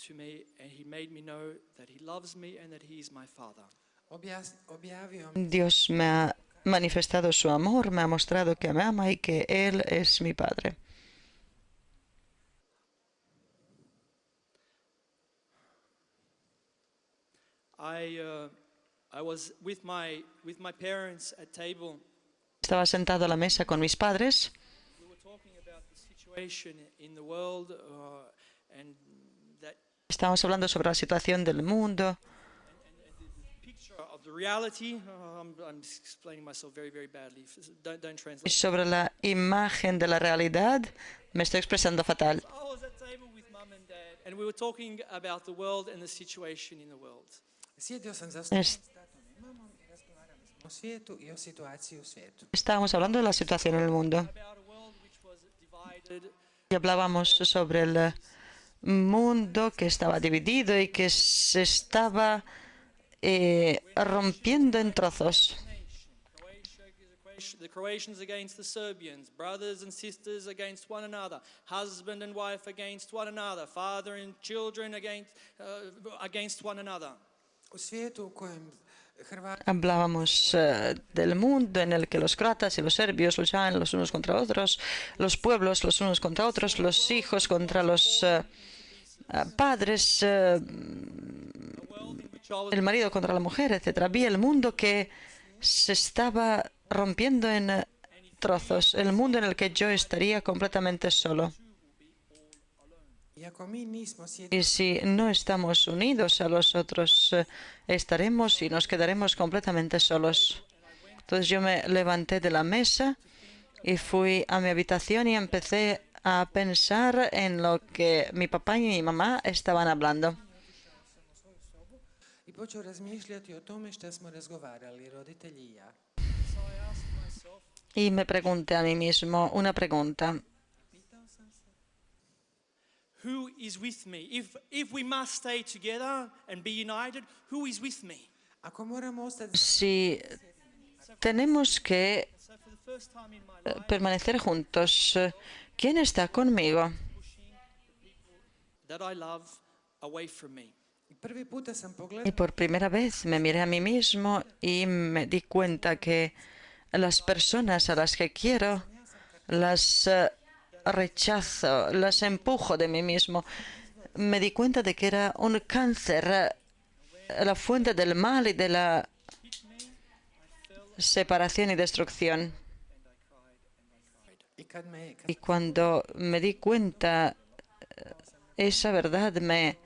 to me, and he made me know that he loves me and that he is my father. Objavio mi Dios me ha manifestado su amor, me ha mostrado que me ama y que Él es mi Padre. I was with my parents at table. Estaba sentado a la mesa con mis padres. We were talking about the situation in the world, and that Estábamos hablando sobre la situación del mundo, picture of the reality. I'm explaining myself very, very badly. Don't y translate. sobre la imagen de la realidad. Me estoy expresando fatal. I was at table with mum and dad, and we were talking about the world and the situation in the world. Sjedio sam za Es- tatom i mamom i razgovarali smo o svijetu i o situaciji u svijetu. Estábamos hablando de la situación en el mundo About a world which was divided, y hablábamos sobre el mundo que estaba dividido y que se estaba rompiendo en trozos. the Croatians against the Serbians, brothers and sisters against one another, husband and wife against one another, father and children against one another. U svijetu u kojem Hrvati Hablábamos del mundo en el que los croatas y los serbios luchaban los unos contra otros, los pueblos los unos contra otros, los hijos contra los padres, el marido contra la mujer, etc. Vi el mundo que se estaba rompiendo en trozos, el mundo en el que yo estaría completamente solo. I ako mi nismo sjedili Y si no estamos unidos a los otros, estaremos y nos quedaremos completamente solos. Entonces yo me levanté de la mesa y fui a mi habitación y empecé a pensar en lo que mi papá y mi mamá estaban hablando. i počeo razmišljati o tome što smo razgovarali, roditelji i ja. So I asked myself, Y me pregunté a mí mismo una pregunta. Pitao sam se, who is with me? If we must stay together and be united, who is with me? ako moramo ostati Si tenemos que So for the first time in my life, permanecer juntos, ¿quién está conmigo? that I love away from me. i prvi puta sam Y pogledala por primera vez me miré a mí mismo y me di cuenta que las personas a las que quiero las rechazo, las empujo de mí mismo. Me di cuenta de que era un cáncer, la fuente del mal y de la separación y destrucción. i kad Y cuando me di cuenta, esa verdad me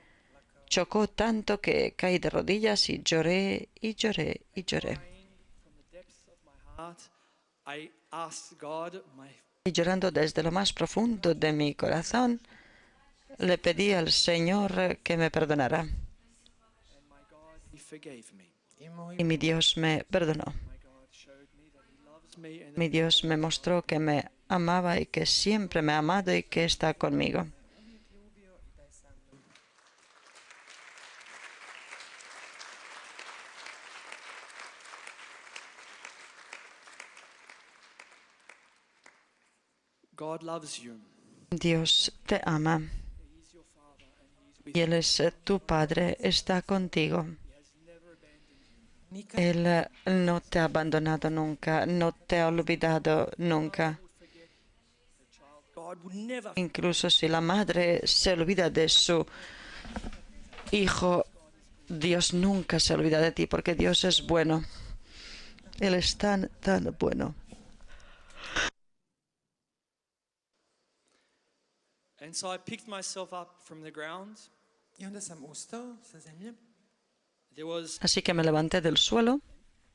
chocó tanto que caí de rodillas y lloré y lloré y lloré. From the depths of my heart, I asked God, Y llorando desde lo más profundo de mi corazón, le pedí al Señor que me perdonara. my God, He forgave me. i moj Y mi Dios me perdonó. My God showed me that He loves me and Mi Dios me mostró que me amaba y que siempre me ha amado y que está conmigo. uvijek ljubio i da je sa mnom. God loves you. Dios te ama He's your Father and He's with y you. Él es tu Padre, está contigo. He has never abandoned you. Nikad Él no te ha abandonado nunca, no te ha olvidado nunca. Would forget the child. God would never. Incluso si la madre se olvida de su hijo, Dios nunca se olvida de ti porque Dios es bueno. Él es tan, tan bueno. And so I picked myself up from the ground. I onda sam ustao sa zemlje. There was Así que me levanté del suelo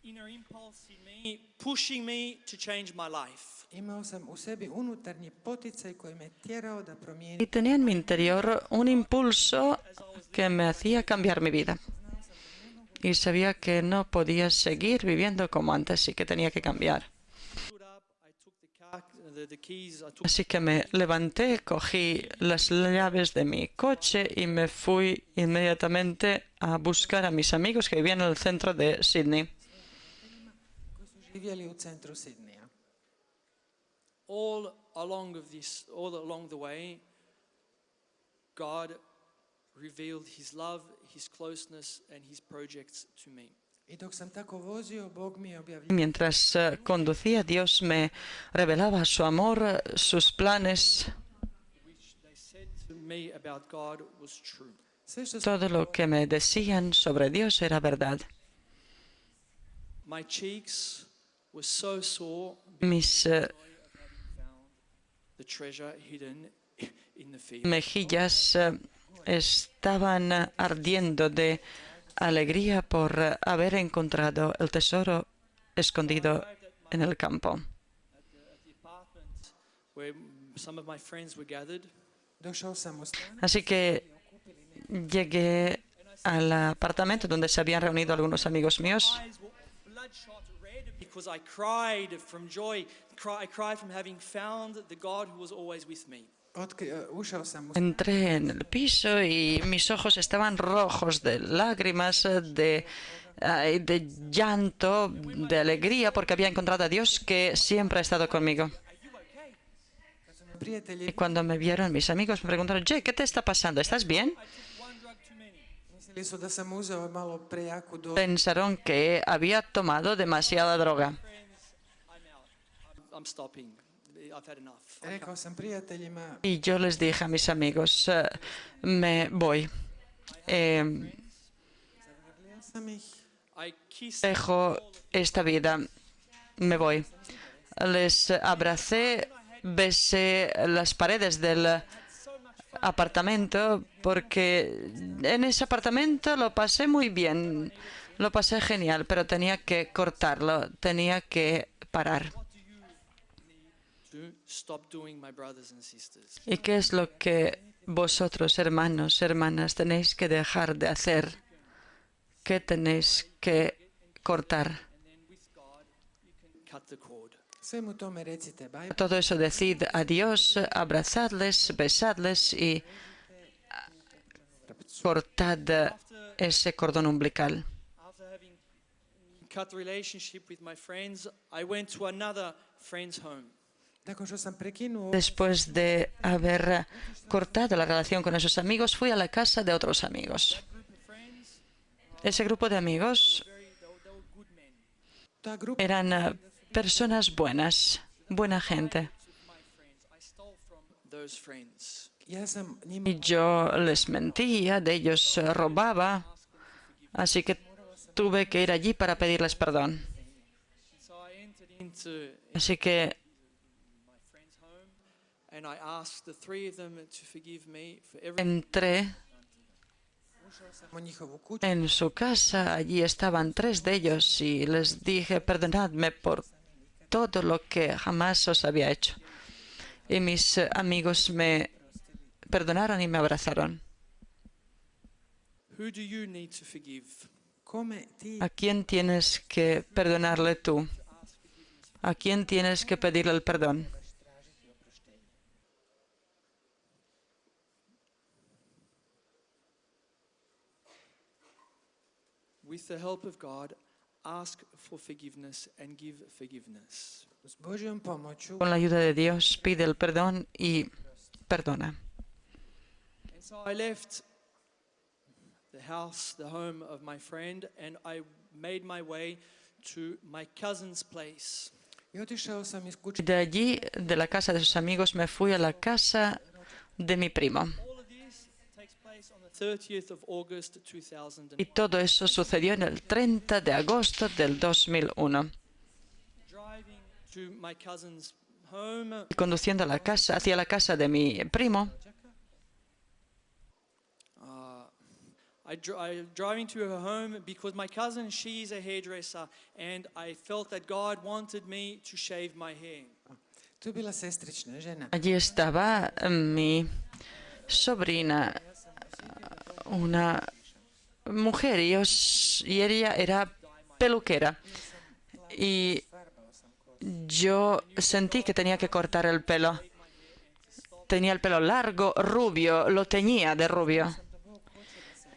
inner impulse in me pushing me to change my life. Imao sam u sebi unutarnji poticaj koji me tjerao da y promijenim. tenía en mi interior un impulso que me hacía cambiar mi vida. Y sabía que no podía seguir viviendo como antes y que tenía que cambiar. Stood up, I took the keys, I took Así que me levanté, cogí las llaves de mi coche y me fui inmediatamente a buscar a mis amigos que vivían en el centro de Sydney. Koji su živjeli u centru Sidneja. all along the way, God revealed His love, His closeness, and His projects to me. I dok sam tako vozio, Bog mi je objavljivao Mientras conducía, Dios me revelaba su amor, sus planes, Which they said to me about God was true. sve što sam todo lo que me decían sobre Dios era verdad. My cheeks were so sore Mis because of having found the treasure hidden in the field. mejillas estaban ardiendo de alegría por haber encontrado el tesoro escondido en el campo. At the apartment where some of my friends were gathered, došao sam u stan. Así que llegué al apartamento donde se habían reunido algunos amigos míos. eyes were bloodshot red because I cried from joy. I cried from having found the God who was always with me. Ušao sam u Entré en el piso y mis ojos estaban rojos de lágrimas, de llanto, de alegría, porque había encontrado a Dios que siempre ha estado conmigo. stan. Prijatelji Y cuando me vieron, mis amigos me preguntaron, Jay, ¿qué te está pasando? ¿Estás bien? I took one drug too many. mislili su da sam uzeo malo prejaku dozu. Pensaron que había tomado demasiada droga. Friends, I'm out. I'm stopping. I've had enough. Rekao sam prijateljima, Y yo les dije a mis amigos, me voy. zagrlio sam ih, I kissed Dejo esta vida, me voy. Les abracé, besé las paredes del apartamento porque en ese apartamento lo pasé muy bien, lo pasé genial, pero tenía que cortarlo, tenía que parar. to stop doing, my brothers and sisters. ¿Y qué es lo que vosotros, hermanos, hermanas, tenéis que dejar de hacer? ¿Qué tenéis que cortar? And then with God, you can cut the cord. svemu tome recite bye. Todo eso decid adiós, abrazadles, besadles y cortad ese cordón umbilical. After having cut the relationship with my friends, I went to another friend's home. Nakon što sam prekinuo Después de haber cortado la relación con esos amigos, fui a la casa de otros amigos. Group of friends, Ese grupo de amigos they were good men. ta grupa eran personas buenas, buena gente. My friends, I stole from those friends. ja sam njima Y yo les mentía, de ellos robaba, así que tuve que ir allí para pedirles perdón. So I entered into Así que my friend's home and I asked the three of them to forgive me for everything. entré sam u njihovu kuću, en su casa, allí estaban 3 de ellos y les dije, perdonadme por todo lo que jamás os había hecho. Y mis amigos me perdonaron y me abrazaron. Who do you need to forgive? kome ti ¿A quién tienes que perdonarle tú? ¿A quién tienes que pedirle el perdón? With the help of God, ask for forgiveness and give forgiveness. S Božjom pomoću Con la ayuda de Dios, pide el perdón y perdona. And so I left the house, the home of my friend, and I made my way to my cousin's place. i otišao sam iz kuće. De allí, de la casa de sus amigos, me fui a la casa de mi primo. All of this takes place on the 30th of August Y 2001. todo eso sucedió en el 30 de agosto del 2001. Driving to my cousin's home, Y conduciendo a la casa, hacia la casa de mi primo, driving to her home because my cousin, she's a hairdresser, and I felt that God wanted me to shave my hair. Tu je bila sestrična žena. allí estaba mi sobrina, una mujer, y ella era peluquera. Y yo sentí que tenía que cortar el pelo. Tenía el pelo largo, rubio, lo teñía de rubio.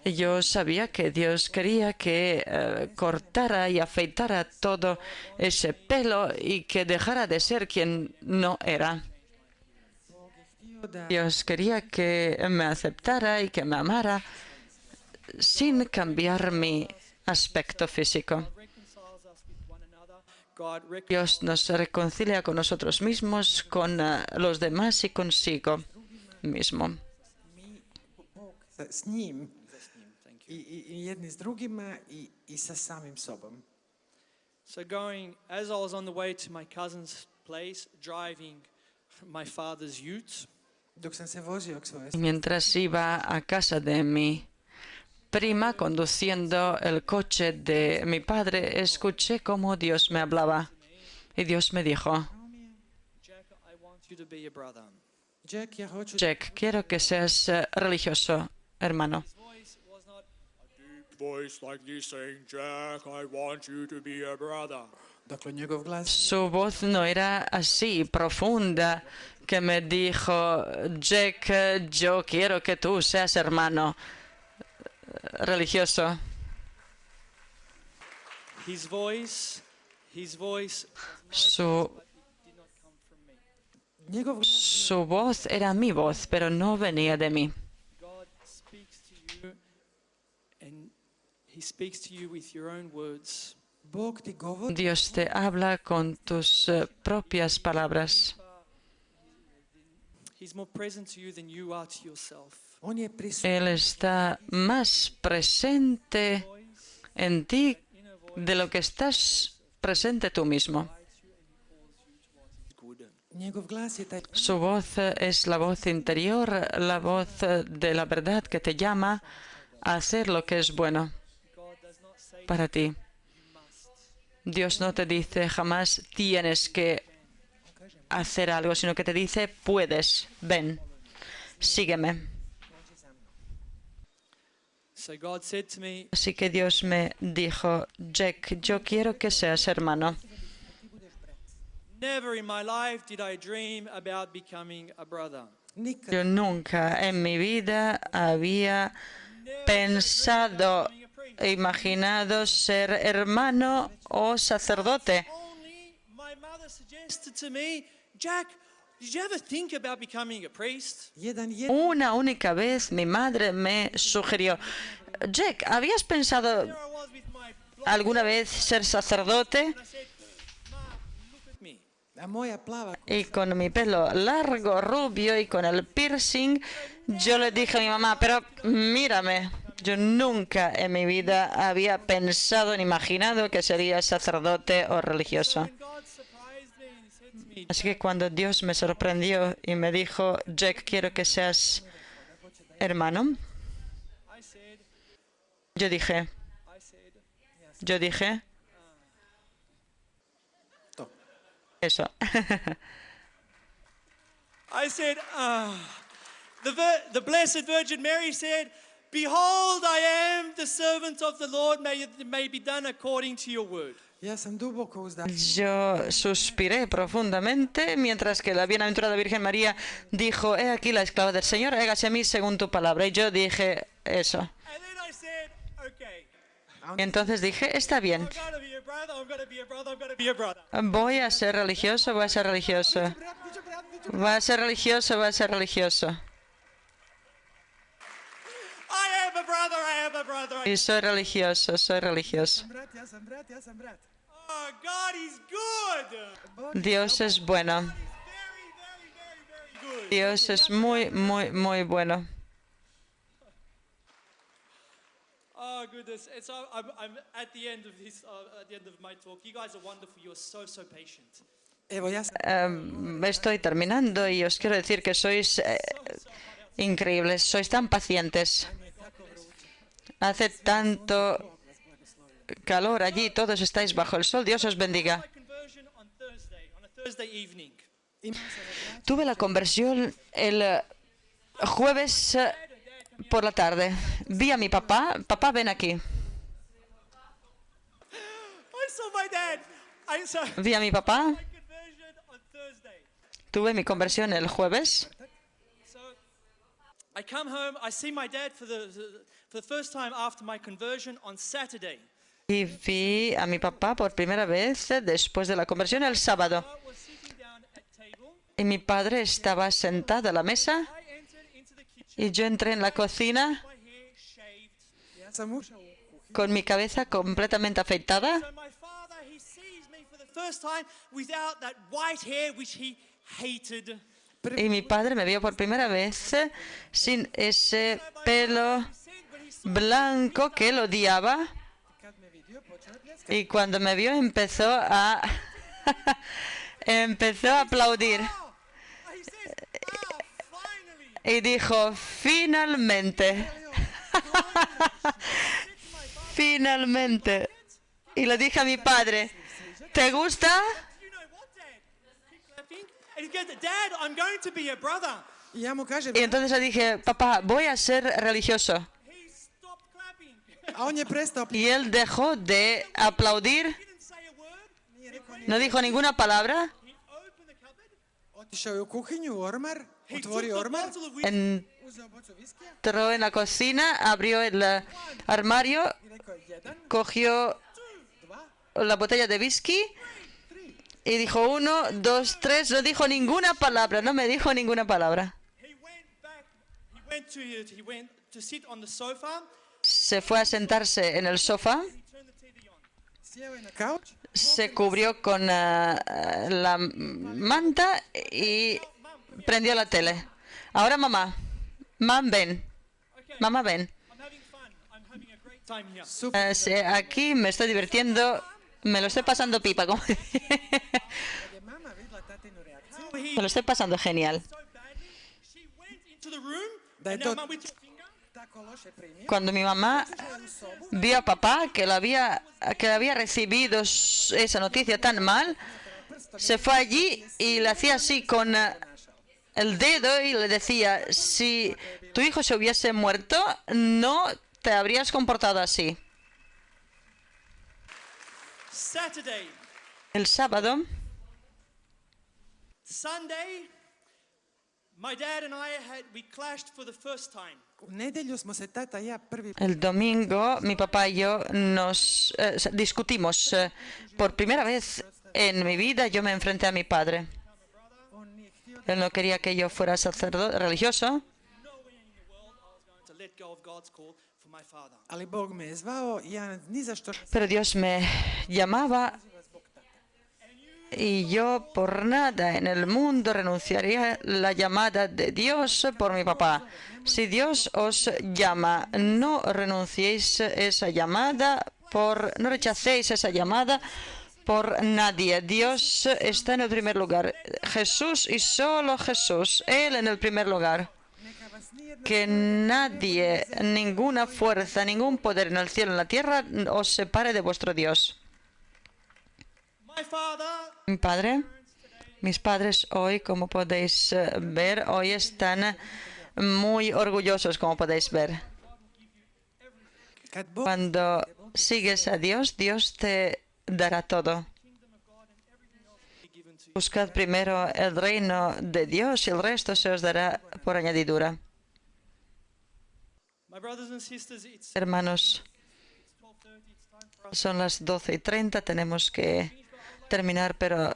Y yo sabía que Dios quería que cortara y afeitara todo ese pelo y que dejara de ser quien no era. Dios quería que me aceptara y que me amara sin cambiar mi aspecto físico. Dios nos reconcilia con nosotros mismos, con los demás y consigo mismo. S njim i jedni s drugima i sa samim sobom. So as I was on the way to my cousin's place, driving my father's ute, Dok sam se vozio k svojoj Y mientras iba a casa de mi prima conduciendo el coche de mi padre, escuché cómo Dios me hablaba. Y Dios me dijo: Jack, I want you to be a brother. Jack, ja hoću Jack, quiero que seas religioso, hermano. His voice was not a deep voice like this saying, Jack, I want you to be a brother. Dakle, njegov glas Su voz no era así, profunda, que me dijo: Jack, yo quiero que tú seas hermano religioso. His voice Su, did not come from me. njegov glas su voz era mi voz, pero no venía de mí. God speaks to you, and He speaks to you with your own words. Bog ti govori Dios te habla con tus propias palabras. He's more present to you than you are to yourself. on je prisutan. Él está más presente en ti de lo que estás presente tú mismo. Good. Njegov glas je taj Su voz es la voz interior, la voz de la verdad que te llama a hacer lo que es bueno God does not say para ti. you must. Dios no te dice jamás tienes que hacer algo, sino que te dice puedes, ven, sígueme. So God said to me, Así que Dios me dijo: Jack, yo quiero que seas hermano. never in my life did I dream about becoming a brother. nikad Yo nunca en mi vida había pensado e imaginado ser hermano o sacerdote. Only my mother suggested to me, Jack, did you ever think about becoming a priest? jedan Una única vez mi madre me sugirió: Jack, ¿habías pensado There I was with my blonde alguna vez ser sacerdote? and I said, Ma, look at me. a moja plava Y con mi pelo largo, rubio y con el piercing, yo le dije a mi mamá: pero mírame, yo nunca en mi vida había pensado ni imaginado que sería sacerdote o religioso. When God surprised me and he said to me, Así que cuando Dios me sorprendió y me dijo: Jack, quiero que seas hermano, I said, yo dije, to. eso. I said, the Blessed Virgin Mary said, Behold, I am the servant of the Lord, may be done according to your word. Ja sam duboko uzdan. Yo suspiré profundamente, mientras que la bienaventurada Virgen María dijo: he aquí la esclava del Señor, hágase a mí según tu palabra. Y yo dije eso. And then I said, okay. Y entonces dije, está bien, I'm gonna be a brother, I'm gonna be a brother, I'm gonna be a brother. voy a ser religioso, voy a ser religioso. Voy a ser religioso, voy a ser religioso. I am a brother, I am a brother. Y soy religioso, soy religioso. Ja sam brat. Oh, God is good. Dios es bueno. Very, very, very, very good. Dios es muy, muy, muy bueno. Oh goodness! It's I'm at the end of this, at the end of my talk. You guys are wonderful. You are so patient. Evo, ja sam Estoy terminando y os quiero decir que sois increíbles, sois tan pacientes. Hace tanto calor allí, todos estáis bajo el sol. Dios os bendiga. My conversion on a Thursday evening. Tuve la conversión el jueves por la tarde. Vi a mi papá. Papá, ven aquí. I saw my dad. I saw Vi a mi papá. my conversion on Thursday. Tuve mi conversión el jueves. So I come home. I see my dad for the first time after my conversion on Saturday. Y vi a mi papá por primera vez después de la conversión el sábado. I was sitting down at table. Y mi padre estaba sentado a la mesa I entered into the kitchen. y yo entré en la cocina My hair shaved. ja sam ušao u kuhinju. con mi cabeza completamente afeitada. So my father, he sees me for the first time without that white hair which he hated. Y mi padre me vio por primera vez sin ese pelo He said when he saw blanco que él odiaba. Kad me vidio, počeo je pljeskati. Y cuando me vio empezó a empezó a aplaudir he says, finally. y dijo, finalmente, finalmente. Y le dije a mi padre, ¿te gusta? You know what, Dad? Keep clapping. And he goes, Dad, I'm going to be a brother. I ja mu kažem, Y entonces le dije, papá, voy a ser religioso. He stopped clapping. a on je prestao Y él dejó de aplaudir, Didn't say a word. Nije rekao ni- no dijo ninguna palabra. He opened the cupboard. Otišao je u kuhinju, u ormar, He took otvorio the ormar, bottle of whiskey. uzeo bocu viskija Entró en la cocina, abrió el armario, i rekao je 1, cogió 2, la botella de whisky y dijo 1, 2, 3. No dijo ninguna palabra, no me dijo ninguna palabra. He went back. He went to sit on the sofa. Se fue a sentarse en el sofá, He turned the TV on. sjeo je na kauč, se cubrió con la manta y prendió la tele. Ahora mamá, ven, Okay. mamá ven. I'm having fun. I'm having a great time here. super, Sí, aquí me estoy divirtiendo, me lo estoy pasando pipa, como kad je mama vidjela tatinu reakciju, me lo estoy pasando genial. So badly, she went into the room. Da je And now, to Mum, with your finger. tako loše primio, Cuando mi mamá u sobu, vio a papá que había recibido esa noticia tan mal, se fue allí y le hacía así con el dedo y le decía, si tu hijo se hubiese muerto, no te habrías comportado así. Saturday, El sábado, Sunday, my dad and we clashed for the first time. u nedjelju smo se tata i ja prvi el domingo, mi papá y yo nos discutimos. Por primera vez en mi vida yo me enfrenté a mi padre. on nije htio Él no quería que yo fuera sacerdote religioso, No way in the world I was going to let go of God's call for my father. ali Bog me je zvao i ja ni za što pero Dios me llamaba zbog tata. y yo por nada en el mundo renunciaría la llamada de Dios por mi papá. Si Dios os llama, no renunciéis esa llamada no rechacéis esa llamada por nadie. Dios está en el primer lugar. Jesús y solo Jesús. Él en el primer lugar. Neka vas nijedna Que nadie, ninguna fuerza, ningún poder en el cielo, en la tierra, os separe de vuestro Dios. My father, Mi padre, mis padres hoy, como podéis ver, hoy están muy orgullosos, como podéis ver. kad Bog Cuando sigues a Dios, Dios te dará todo. be given to you. Buscad primero el reino de Dios y el resto se os dará por añadidura. My brothers and sisters, it's Hermanos, 12:30, it's Son las 12:30, tenemos que terminar, pero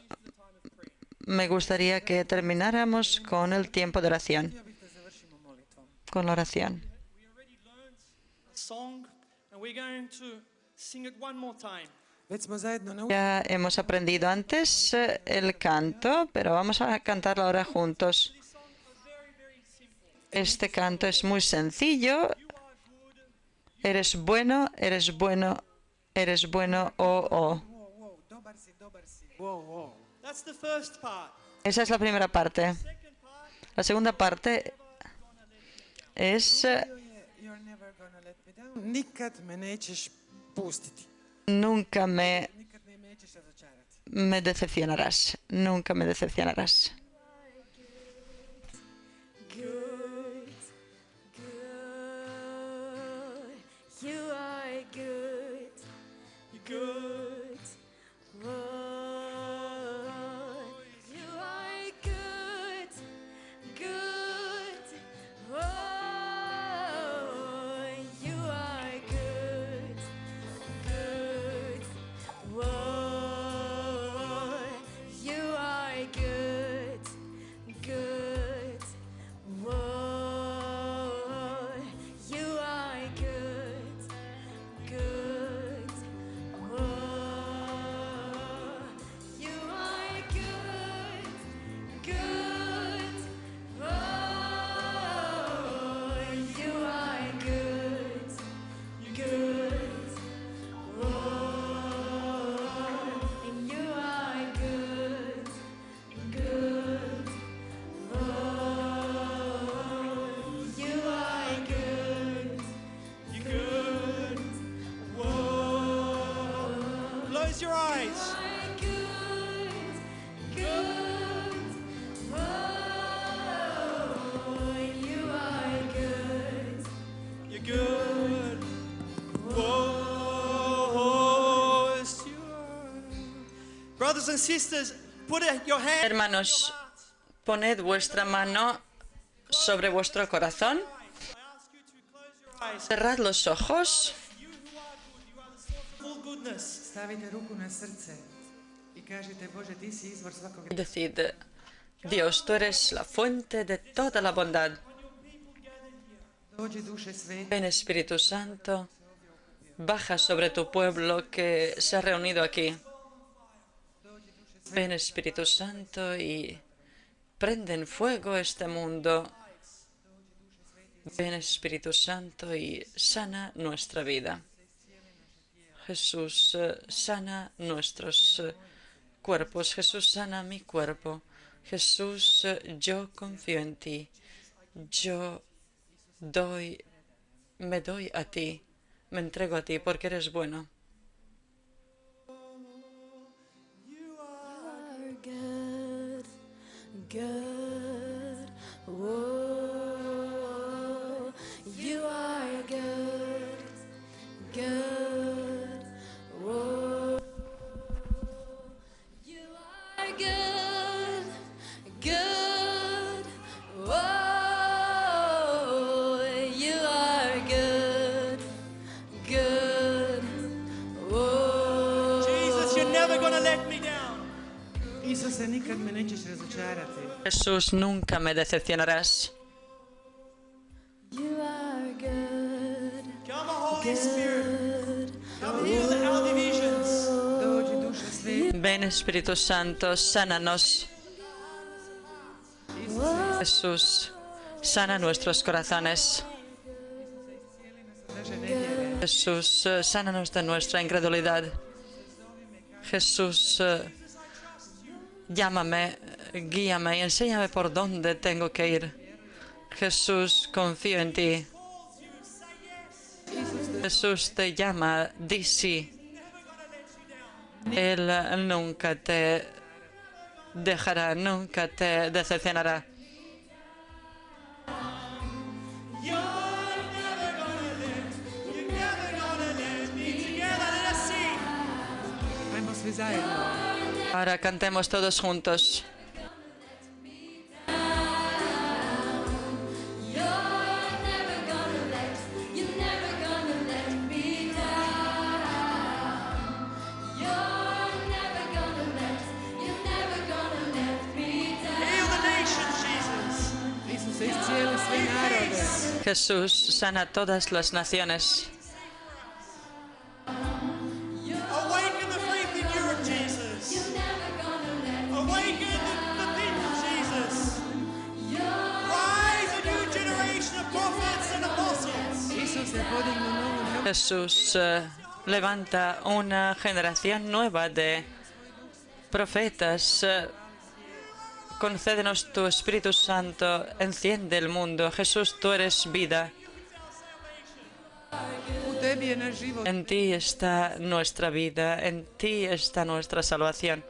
me gustaría que termináramos con el tiempo de oración, Htio bih da završimo molitvom. con la oración. We already learned a song, and we're going to sing it one more time. Već smo zajedno naučili Ya hemos aprendido antes el canto, pero vamos a cantarlo ahora juntos. This song is very, very simple. Este canto es muy sencillo. You are good. Eres bueno, eres bueno, eres bueno, oh, oh. wow, wow, dobar si, wow, wow. That's the first part. Esa es la primera parte. Second part, La segunda parte es You're never gonna let me down. Nikad me nećeš pustiti. nunca me Nikad me nećeš razočarati. decepcionarás, nunca me decepcionarás. Good, good, you are good, good, oh, you are good, good, oh, you are good, good, oh, you are good, good. Whoa, you are good, good. Whoa, you are good, good. Whoa, you are good, good. Whoa, you are good, good. You are good. you're good. Whoa. Close your eyes. Are good. Good. Oh, you are good. You're good. Whoa. Yes, you are. Brothers and sisters, put your hand. Hermanos, poned vuestra mano sobre vuestro corazón, I ask you to close your eyes. cerrad los ojos. You who are good, you are the source of all goodness. Stavite ruku na srce i kažite, Bože, ti si izvor svakog Y decid, Dios, tú eres la fuente de toda la bondad. dođi duše svete. Ven, Espíritu Santo, baja sobre tu pueblo que se ha reunido aquí. Ven, Espíritu Santo, y prende en fuego este mundo. Ven, Espíritu Santo, y sana nuestra vida. Jesús, sana nuestros cuerpos. Jesús, sana mi cuerpo. Jesús, yo confío en ti. Yo me doy a ti. Me entrego a ti porque eres bueno. You are good. Good. Whoa, you are good. Good. Whoa, you are good. Good. Whoa, you are good. Good. Whoa. Jesus, you're never going to let me down. Isuse, nikad me nećeš razočarati. Jesús, nunca me decepcionarás. You are good. Come, Holy Spirit. Good. Come heal our divisions. Dođi duše svete. Ven, Espíritu Santo, sánanos. Jesús, sana nuestros corazones. Naše nevjere. Jesús, sánanos de nuestra incredulidad. Jesús, llámame, guíame y enséñame por dónde tengo que ir. Jesús, confío en ti. Jesús te llama, di sí. Él nunca te dejará, nunca te decepcionará. You're never gonna let me together. Let us sing. Ajmo svi zajedno. Ahora cantemos todos juntos. You're never gonna let me down. Jesús sana todas las naciones. Awaken the faith in Europe, Jesus. Awaken the people, Jesus. Rise a new generation of prophets and apostles. Isuse, podigni novu ljubav. Jesús levanta una generación nueva de profetas. Concédenos tu Espíritu Santo, enciende el mundo. Jesús, tú eres vida. U tebi je naš život. En ti está nuestra vida, en ti está nuestra salvación.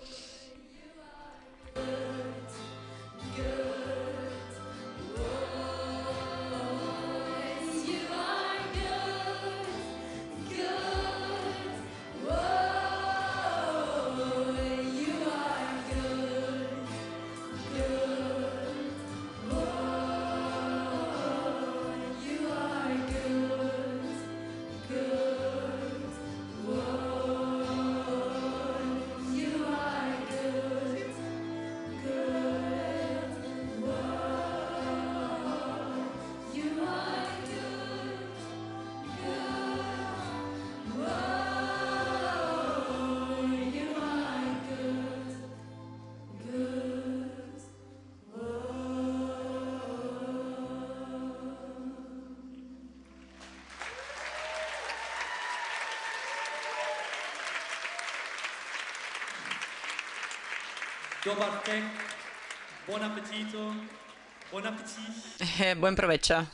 Dobar tek, buon appetito, buon appetit. Buen provecho.